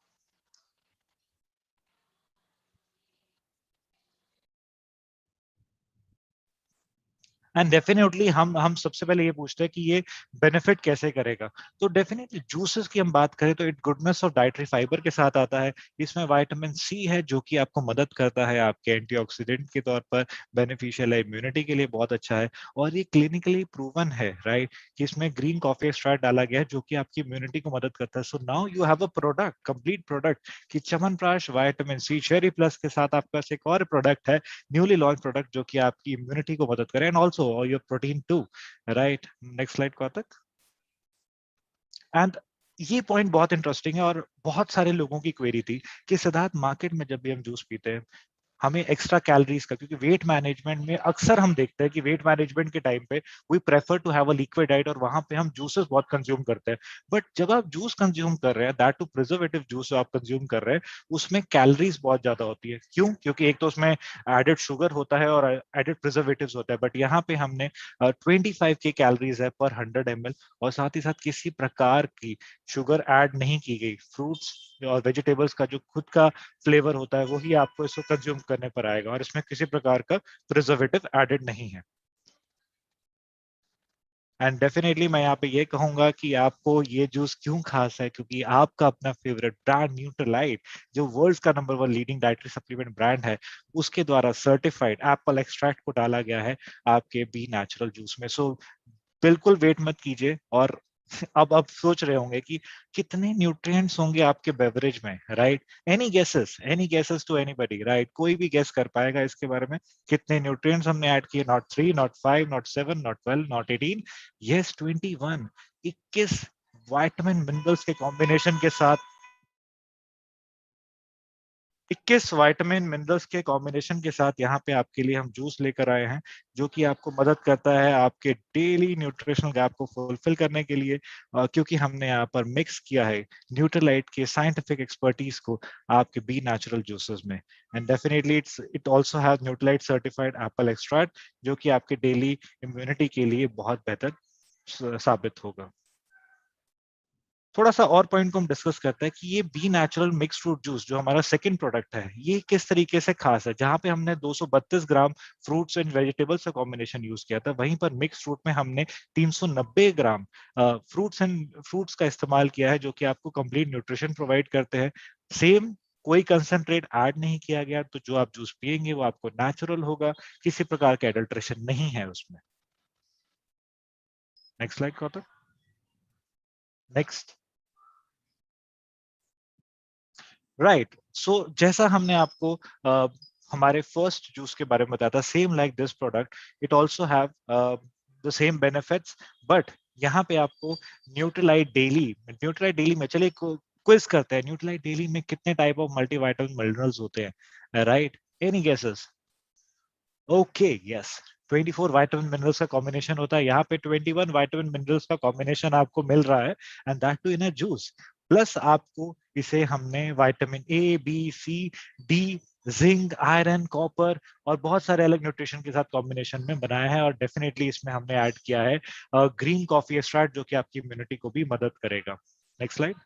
And definitely हम सबसे पहले ये पूछते हैं कि ये बेनिफिट कैसे करेगा। तो डेफिनेटली जूसेस की हम बात करें तो इट गुडनेस और डाइटरी फाइबर के साथ आता है। इसमें विटामिन सी है जो कि आपको मदद करता है, आपके एंटीऑक्सीडेंट के तौर पर बेनिफिशियल है, इम्यूनिटी के लिए बहुत अच्छा है, और ये क्लिनिकली प्रूवन है, राइट, कि इसमें ग्रीन कॉफी एक्सट्रैक्ट डाला गया है जो कि आपकी इम्यूनिटी को मदद करता है। So now you have a product, complete product, कि chyawanprash vitamin C cherry plus के साथ आपके पास एक और प्रोडक्ट है, न्यूली लॉन्च प्रोडक्ट, जो कि आपकी इम्यूनिटी को मदद करे and also your protein too, right. Next slide Kautak. And ये पॉइंट बहुत इंटरेस्टिंग है और बहुत सारे लोगों की क्वेरी थी कि सिद्धार्थ, मार्केट में जब भी हम जूस पीते हैं हमें एक्स्ट्रा कैलोरीज का, क्योंकि वेट मैनेजमेंट में अक्सर हम देखते हैं कि वेट मैनेजमेंट के टाइम पे we prefer to have a liquid diet और वहां पे हम जूसेस बहुत कंज्यूम करते हैं। बट जब आप जूस कंज्यूम कर रहे हैं, दैट टू प्रिजर्वेटिव जूस जो आप कंज्यूम कर रहे हैं, उसमें कैलोरीज बहुत ज्यादा होती है। क्यों? क्योंकि एक तो उसमें एडेड शुगर होता है और एडेड प्रिजर्वेटिव्स होता है, बट यहाँ पे हमने 25 की कैलोरीज है पर 100 ml, और साथ ही साथ किसी प्रकार की शुगर ऐड नहीं की गई। फ्रूट्स और वेजिटेबल्स का जो खुद का फ्लेवर होता है वही आपको इसको कंज्यूम करने पर आएगा, और इसमें किसी प्रकार का प्रिजर्वेटिव एडेड नहीं है। एंड डेफिनेटली मैं यहाँ पे ये कहूंगा कि आपको ये जूस क्यों खास है, क्योंकि आपका अपना फेवरेट ब्रांड न्यूट्रीलाइट, जो वर्ल्ड का number 1 leading dietary supplement brand है, उसके द्वारा सर्टिफाइड एप्पल एक्सट्रैक्ट को डाला गया है आपके बी नेचुरल जूस में। सो बिल्कुल वेट मत कीजिए, और अब सोच रहे होंगे कि कितने न्यूट्रिएंट्स होंगे आपके बेवरेज में, राइट। Any guesses to anybody, right, कोई भी गेस कर पाएगा इसके बारे में कितने न्यूट्रिएंट्स हमने ऐड किए? Not 3, not 5, not 7, not 12, not 18, yes 21। 21 vitamin minerals के कॉम्बिनेशन के साथ, 21 विटामिन मिनरल्स के कॉम्बिनेशन के साथ यहाँ पे आपके लिए हम जूस लेकर आए हैं, जो कि आपको मदद करता है आपके डेली न्यूट्रिशनल गैप को फुलफिल करने के लिए, क्योंकि हमने यहाँ पर मिक्स किया है न्यूट्रीलाइट के साइंटिफिक एक्सपर्टीज को आपके बी नेचुरल जूसेस में। And definitely it also has Nutrilite certified Apple extract, जो कि आपके डेली इम्यूनिटी के लिए बहुत बेहतर साबित होगा। थोड़ा सा और पॉइंट को हम डिस्कस करते हैं कि ये B Natural mix fruit juice जो हमारा सेकंड प्रोडक्ट है, ये किस तरीके से खास है। जहां पे हमने 232 ग्राम फ्रूट्स एंड वेजिटेबल्स का कॉम्बिनेशन यूज किया था, वहीं पर मिक्स फ्रूट में हमने 390 ग्राम फ्रूट्स का इस्तेमाल किया है, जो कि आपको कंप्लीट न्यूट्रिशन प्रोवाइड करते हैं। सेम कोई कंसंट्रेट ऐड नहीं किया गया, तो जो आप जूस पिएंगे वो आपको नेचुरल होगा, किसी प्रकार का एडल्ट्रेशन नहीं है उसमें। Next slide Gautam. Next. Right, so जैसा हमने आपको हमारे फर्स्ट जूस के बारे में बताया था, same like this product it also have the same benefits, but यहाँ पे आपको न्यूट्रीलाइट डेली में, चलिए क्विज करते हैं, न्यूट्रीलाइट डेली में कितने टाइप ऑफ मल्टीविटामिन मिनरल्स होते हैं, right? Any guesses? Okay, yes, 24 vitamin minerals का कॉम्बिनेशन होता है। यहाँ पे 21 विटामिन मिनरल्स का कॉम्बिनेशन आपको मिल रहा है, and that too in a juice. Plus आपको इसे हमने vitamin A, B, C, D, zinc, iron, copper और बहुत सारे अलग न्यूट्रिशन के साथ कॉम्बिनेशन में बनाया है, और डेफिनेटली इसमें हमने ऐड किया है ग्रीन कॉफी एक्सट्रैक्ट, जो कि आपकी इम्यूनिटी को भी मदद करेगा। Next slide.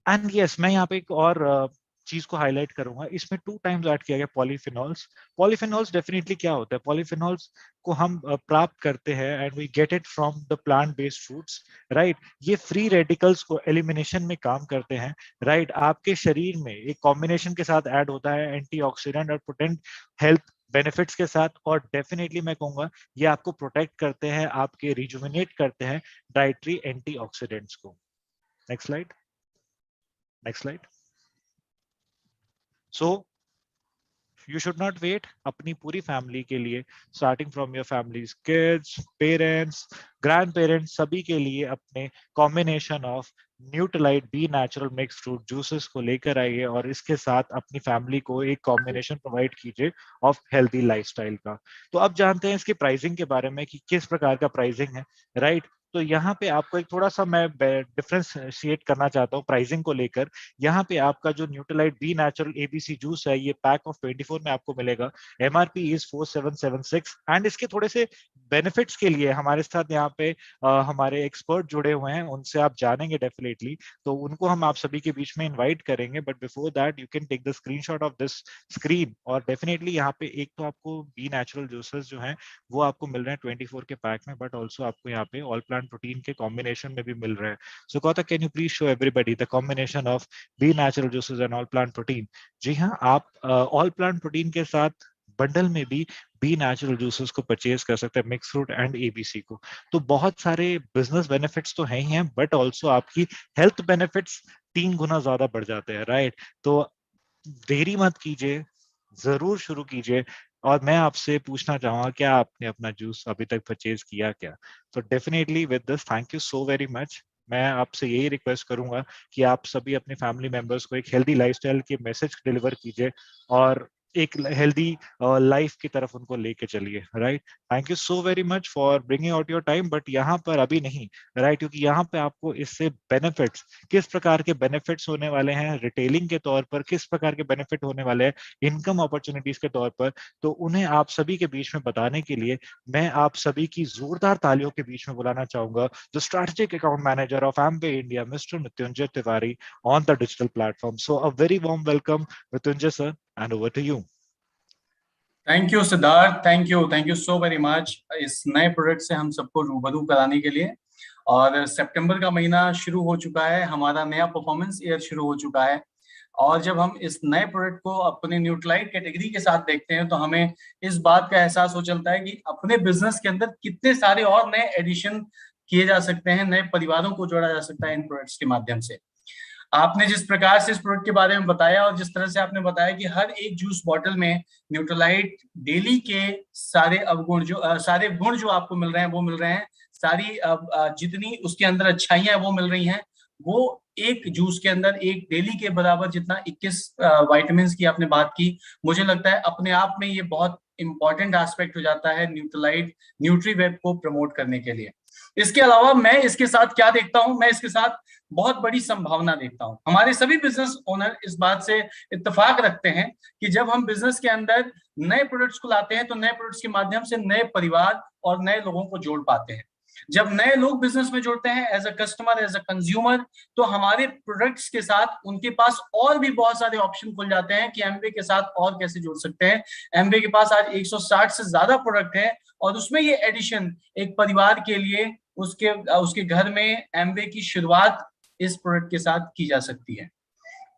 एंड यस, मैं यहाँ पे एक और चीज को हाईलाइट करूंगा, इसमें 2 टाइम्स ऐड किया गया पॉलीफिनॉल्स। पॉलीफिनॉल्स डेफिनेटली क्या होता है? पॉलीफिनॉल्स को हम प्राप्त करते हैं and we get it from the plant based fruits, right? ये फ्री रेडिकल्स को एलिमिनेशन में काम करते हैं, राइट? आपके शरीर में एक कॉम्बिनेशन के साथ ऐड होता है एंटीऑक्सीडेंट और पोटेंट हेल्थ बेनिफिट्स के साथ, और डेफिनेटली मैं कहूंगा ये आपको प्रोटेक्ट करते हैं, आपके रिजुविनेट करते हैं डाइटरी एंटीऑक्सीडेंट्स को। Next slide. Next slide. So you should not wait, अपनी पूरी फैमिली के लिए, starting from your family's kids, parents, grandparents, सभी के लिए अपने combination of Nutrilite B Natural mix fruit juices को लेकर आइए, और इसके साथ अपनी फैमिली को एक कॉम्बिनेशन प्रोवाइड कीजिए ऑफ हेल्दी लाइफस्टाइल का। तो अब जानते हैं इसकी प्राइसिंग के बारे में कि किस प्रकार का प्राइसिंग है, राइट? तो यहाँ पे आपको एक थोड़ा सा मैं डिफरेंशिएट करना चाहता हूँ प्राइसिंग को लेकर। यहाँ पे आपका जो Nutrilite B Natural ABC juice है, ये पैक ऑफ 24 में आपको मिलेगा। एमआरपी इज 4776, एंड इसके थोड़े से बेनिफिट्स के लिए हमारे साथ यहाँ पे हमारे एक्सपर्ट जुड़े हुए हैं, उनसे आप जानेंगे डेफिनेटली, तो उनको हम आप सभी के बीच में इन्वाइट करेंगे। But before that you can take the screenshot of this screen, और डेफिनेटली यहाँ पे एक तो आपको बी नेचुरल जूसेस जो हैं वो आपको मिल रहे हैं 24 के पैक में, बट ऑल्सो आपको यहाँ पे ऑल प्लांट प्रोटीन के कॉम्बिनेशन में भी मिल रहे हैं। So Kautak, can you please show everybody the combination of B natural juices and all plant protein? जी हाँ, आप ऑल प्लांट प्रोटीन के साथ बंडल में भी बी नेचुरल जूसेस को परचेज कर सकते हैं, मिक्स फ्रूट एंड एबीसी को। तो बहुत सारे बिजनेस बेनिफिट्स तो हैं ही हैं, बट ऑल्सो आपकी हेल्थ बेनिफिट्स 3 गुना ज्यादा बढ़ जाते हैं, राइट? तो देरी मत कीजिए, जरूर शुरू कीजिए। और मैं आपसे पूछना चाहूंगा, क्या आपने अपना जूस अभी तक परचेज किया क्या? तो definitely with this, thank you so very much. मैं आपसे यही रिक्वेस्ट करूंगा कि आप सभी अपने फैमिली मेंबर्स को एक हेल्दी लाइफस्टाइल के मैसेज डिलीवर कीजिए, और एक हेल्दी लाइफ की तरफ उनको लेके चलिए, right? Thank you so very much for bringing out your time, but यहाँ पर अभी नहीं, राइट? क्योंकि यहाँ पे आपको इससे बेनिफिट्स, किस प्रकार के बेनिफिट्स होने वाले हैं रिटेलिंग के तौर पर, किस प्रकार के बेनिफिट होने वाले हैं इनकम अपॉर्चुनिटीज के तौर पर, तो उन्हें आप सभी के बीच में बताने के लिए मैं आप सभी की जोरदार तालियों के बीच में बुलाना चाहूंगा the strategic account manager of Amway India, mister Mrityunjay Tiwari, on the digital platform. So a very warm welcome Mrityunjay sir, and over to you. Thank you Siddharth, thank you so very much इस नए प्रोडक्ट से हम सबको रूबरू कराने के लिए। और सितंबर का महीना शुरू हो चुका है, हमारा नया परफॉर्मेंस ईयर शुरू हो चुका है, और जब हम इस नए प्रोडक्ट को अपने न्यूट्रलाइट कैटेगरी के साथ देखते हैं तो हमें इस बात का एहसास हो चलता है कि अपने बिजनेस के अंदर कितने सारे और नए एडिशन किए जा सकते हैं, नए परिवारों को जोड़ा जा सकता है इन प्रोडक्ट्स के माध्यम से। आपने जिस प्रकार से इस प्रोडक्ट के बारे में बताया और जिस तरह से आपने बताया कि हर एक जूस बॉटल में न्यूट्रलाइट डेली के सारे अवगुण सारे गुण जो आपको मिल रहे हैं वो मिल रहे हैं, सारी जितनी उसके अंदर अच्छाइयां वो मिल रही हैं, वो एक जूस के अंदर एक डेली के बराबर जितना 21 विटामिन की आपने बात की, मुझे लगता है अपने आप में ये बहुत इंपॉर्टेंट एस्पेक्ट हो जाता है न्यूट्रलाइट न्यूट्रीवेब को प्रमोट करने के लिए। इसके अलावा मैं इसके साथ क्या देखता हूं, मैं इसके साथ बहुत बड़ी संभावना देखता हूं। हमारे सभी बिजनेस ओनर इस बात से इत्तेफाक रखते हैं कि जब हम बिजनेस के अंदर नए प्रोडक्ट्स को लाते हैं तो नए प्रोडक्ट्स के माध्यम से नए परिवार और नए लोगों को जोड़ पाते हैं। जब नए लोग बिजनेस में जुड़ते हैं as a customer, as a consumer, तो हमारे प्रोडक्ट्स के साथ उनके पास और भी बहुत सारे ऑप्शन खुल जाते हैं कि एमवे के साथ और कैसे जुड़ सकते हैं। एमवे के पास आज 160 से ज्यादा प्रोडक्ट है, और उसमें ये एडिशन एक परिवार के लिए उसके घर में एमवे की शुरुआत इस प्रोडक्ट के साथ की जा सकती है।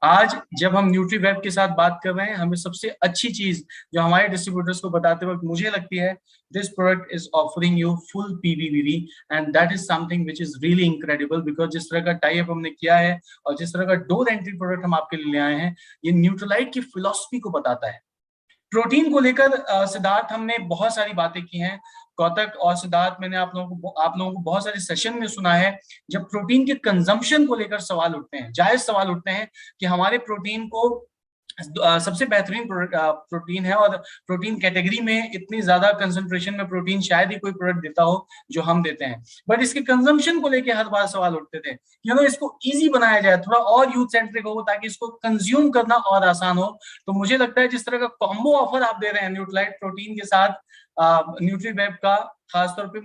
आज जब हम न्यूट्रीवेब के साथ बात कर रहे हैं, हमें सबसे अच्छी चीज जो हमारे डिस्ट्रीब्यूटर्स को बताते वक्त मुझे लगती है, this product is offering you full पीवीवीवी and that is something which is really incredible, because जिस तरह का टाई अप हमने किया है और जिस तरह का डोर एंट्री प्रोडक्ट हम आपके लिए ले आए हैं, ये न्यूट्रलाइट की फिलॉसफी को बताता है। प्रोटीन को लेकर सिद्धार्थ हमने बहुत सारी बातें की हैं, कौतक और सिद्धार्थ, मैंने आप लोगों को बहुत सारे सेशन में सुना है, जब प्रोटीन के कंजम्पशन को लेकर सवाल उठते हैं, जायज सवाल उठते हैं कि हमारे प्रोटीन को सबसे बेहतरीन प्रोटीन है और प्रोटीन कैटेगरी में इतनी ज्यादा कंसंट्रेशन में प्रोटीन शायद ही कोई प्रोडक्ट देता हो जो हम देते हैं, बट इसके कंजम्पशन को लेकर हर बार सवाल उठते थे, इसको इजी बनाया जाए, थोड़ा और यूथ सेंट्रिक हो ताकि इसको कंज्यूम करना और आसान हो। तो मुझे लगता है जिस तरह का कॉम्बो ऑफर आप दे रहे हैं न्यूट्रलाइट प्रोटीन के साथ न्यूट्रीवेब का, खासतौर पे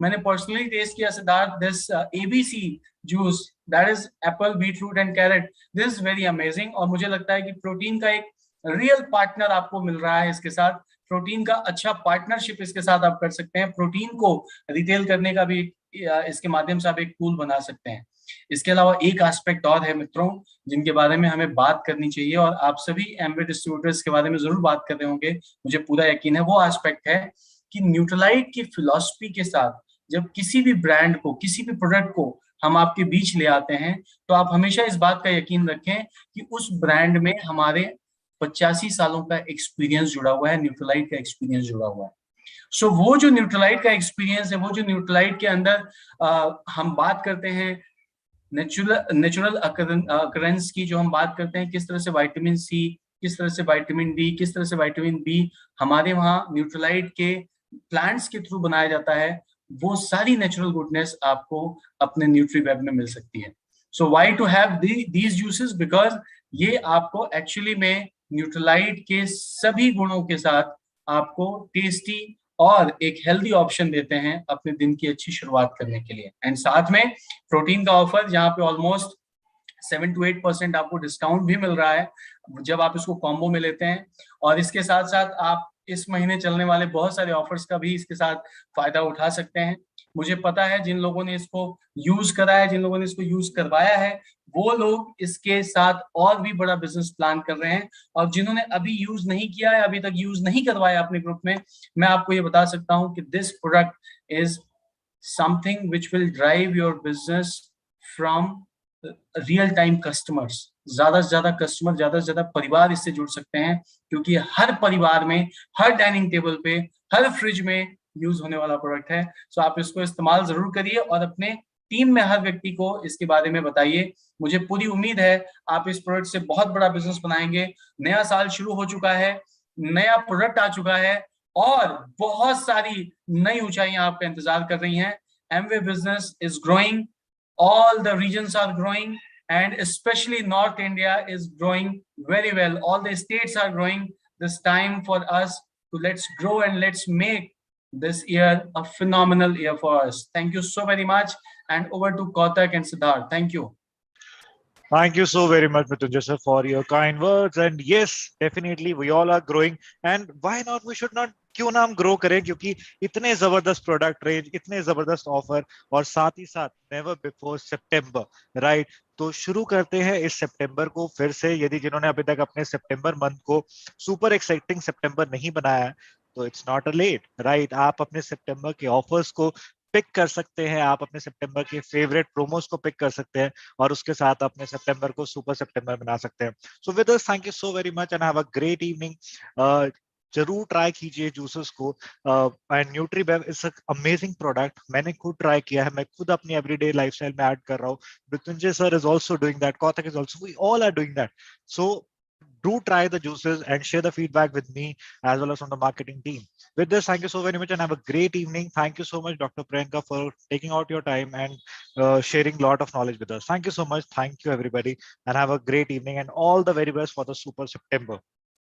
मैंने पर्सनली टेस्ट किया Siddharth, this ABC juice, that is Apple, beetroot and carrot, this is very amazing. और मुझे लगता है कि प्रोटीन का एक रियल पार्टनर आपको मिल रहा है इसके साथ, प्रोटीन का अच्छा पार्टनरशिप इसके साथ आप कर सकते हैं, प्रोटीन को रिटेल करने का भी इसके माध्यम से आप एक टूल बना सकते हैं। इसके अलावा एक एस्पेक्ट और है मित्रों जिनके बारे में हमें बात करनी चाहिए, और आप सभी एमवे डिस्ट्रीब्यूटर्स के बारे में जरूर बात कर रहे होंगे, मुझे पूरा यकीन है। वो एस्पेक्ट है कि न्यूट्रलाइट की फिलॉसफी के साथ जब किसी भी ब्रांड को, किसी भी प्रोडक्ट को हम आपके बीच ले आते हैं, तो आप हमेशा इस बात का यकीन रखें कि उस ब्रांड में हमारे 85 सालों का एक्सपीरियंस जुड़ा हुआ है, न्यूट्रलाइट का एक्सपीरियंस जुड़ा हुआ है। सो वो जो न्यूट्रलाइट का एक्सपीरियंस है, वो जो न्यूट्रलाइट के अंदर हम बात करते हैं नेचुरल अकरेंस की, जो हम बात करते हैं किस तरह से विटामिन सी, किस तरह से विटामिन डी, किस तरह से विटामिन बी हमारे वहाँ न्यूट्रलाइट के प्लांट्स के थ्रू बनाया जाता है, वो सारी नेचुरल गुडनेस आपको अपने न्यूट्रीवेब में मिल सकती है। So why to have these juices, because ये आपको एक्चुअली में न्यूट्रलाइट के सभी गुणों के साथ आपको टेस्टी और एक हेल्दी ऑप्शन देते हैं अपने दिन की अच्छी शुरुआत करने के लिए। एंड साथ में प्रोटीन का ऑफर जहां पे ऑलमोस्ट 7 to 8% आपको डिस्काउंट भी मिल रहा है जब आप इसको कॉम्बो में लेते हैं, और इसके साथ साथ आप इस महीने चलने वाले बहुत सारे ऑफर्स का भी इसके साथ फायदा उठा सकते हैं। मुझे पता है जिन लोगों ने इसको यूज करा है, जिन लोगों ने इसको यूज करवाया है, वो लोग इसके साथ और भी बड़ा बिजनेस प्लान कर रहे हैं, और जिन्होंने अभी यूज नहीं किया है, अभी तक यूज नहीं करवाया अपने ग्रुप में, मैं आपको ये बता सकता हूं कि this product is something which will drive your business from real time customers. ज्यादा से ज्यादा कस्टमर, ज्यादा से ज्यादा परिवार इससे जुड़ सकते हैं, क्योंकि हर परिवार में, हर डाइनिंग टेबल पे, हर फ्रिज में यूज होने वाला प्रोडक्ट है। सो आप इसको इस्तेमाल जरूर करिए और अपने टीम में हर व्यक्ति को इसके बारे में बताइए। मुझे पूरी उम्मीद है आप इस प्रोडक्ट से बहुत बड़ा बिजनेस बनाएंगे। नया साल शुरू हो चुका है, नया प्रोडक्ट आ चुका है और बहुत सारी नई ऊंचाइयां आपका इंतजार कर रही हैं। Amway business is growing, all the regions are growing, and especially North India is growing very well. All the states are growing. This time for us to let's grow and let's make this year a phenomenal year for us. Thank you so very much, and over to Kautak and Siddharth. Thank you. Thank you so very much, Mrityunjay sir, for your kind words. And yes, definitely we all are growing. And why not? We should not, क्यों ना हम ग्रो करें, क्योंकि इतने जबरदस्त प्रोडक्ट रेंज, इतने जबरदस्त ऑफर, और साथ ही साथ नेवर बिफोर सितंबर, राइट? तो शुरू करते हैं इस सितंबर को फिर से। यदि जिन्होंने अभी तक अपने सितंबर मंथ को सुपर एक्साइटिंग सितंबर नहीं बनाया है, तो it's not a late, right? आप अपने सितंबर के ऑफर्स को पिक कर सकते हैं, आप अपने सितंबर के फेवरेट प्रोमोस को पिक कर सकते हैं, और उसके साथ अपने सितंबर को सुपर सितंबर बना सकते हैं। So with this, thank you so very much and have a great evening. जरूर ट्राई कीजिए जूसेस को, and Nutribev is a amazing product. मैंने खुद ट्राई किया है, मैं खुद अपनी एवरीडे लाइफस्टाइल में ऐड कर रहा हूँ। Mrityunjay sir is also doing that, Kautak is also, we all are doing that. So do try the juices and share the feedback with me as well as from the marketing team. With this, thank you so very much and have a great evening. Thank you so much, Dr. Priyanka, for taking out your time and sharing a lot of knowledge with us. Thank you so much. Thank you, everybody, and have a great evening and all the very best for the Super September.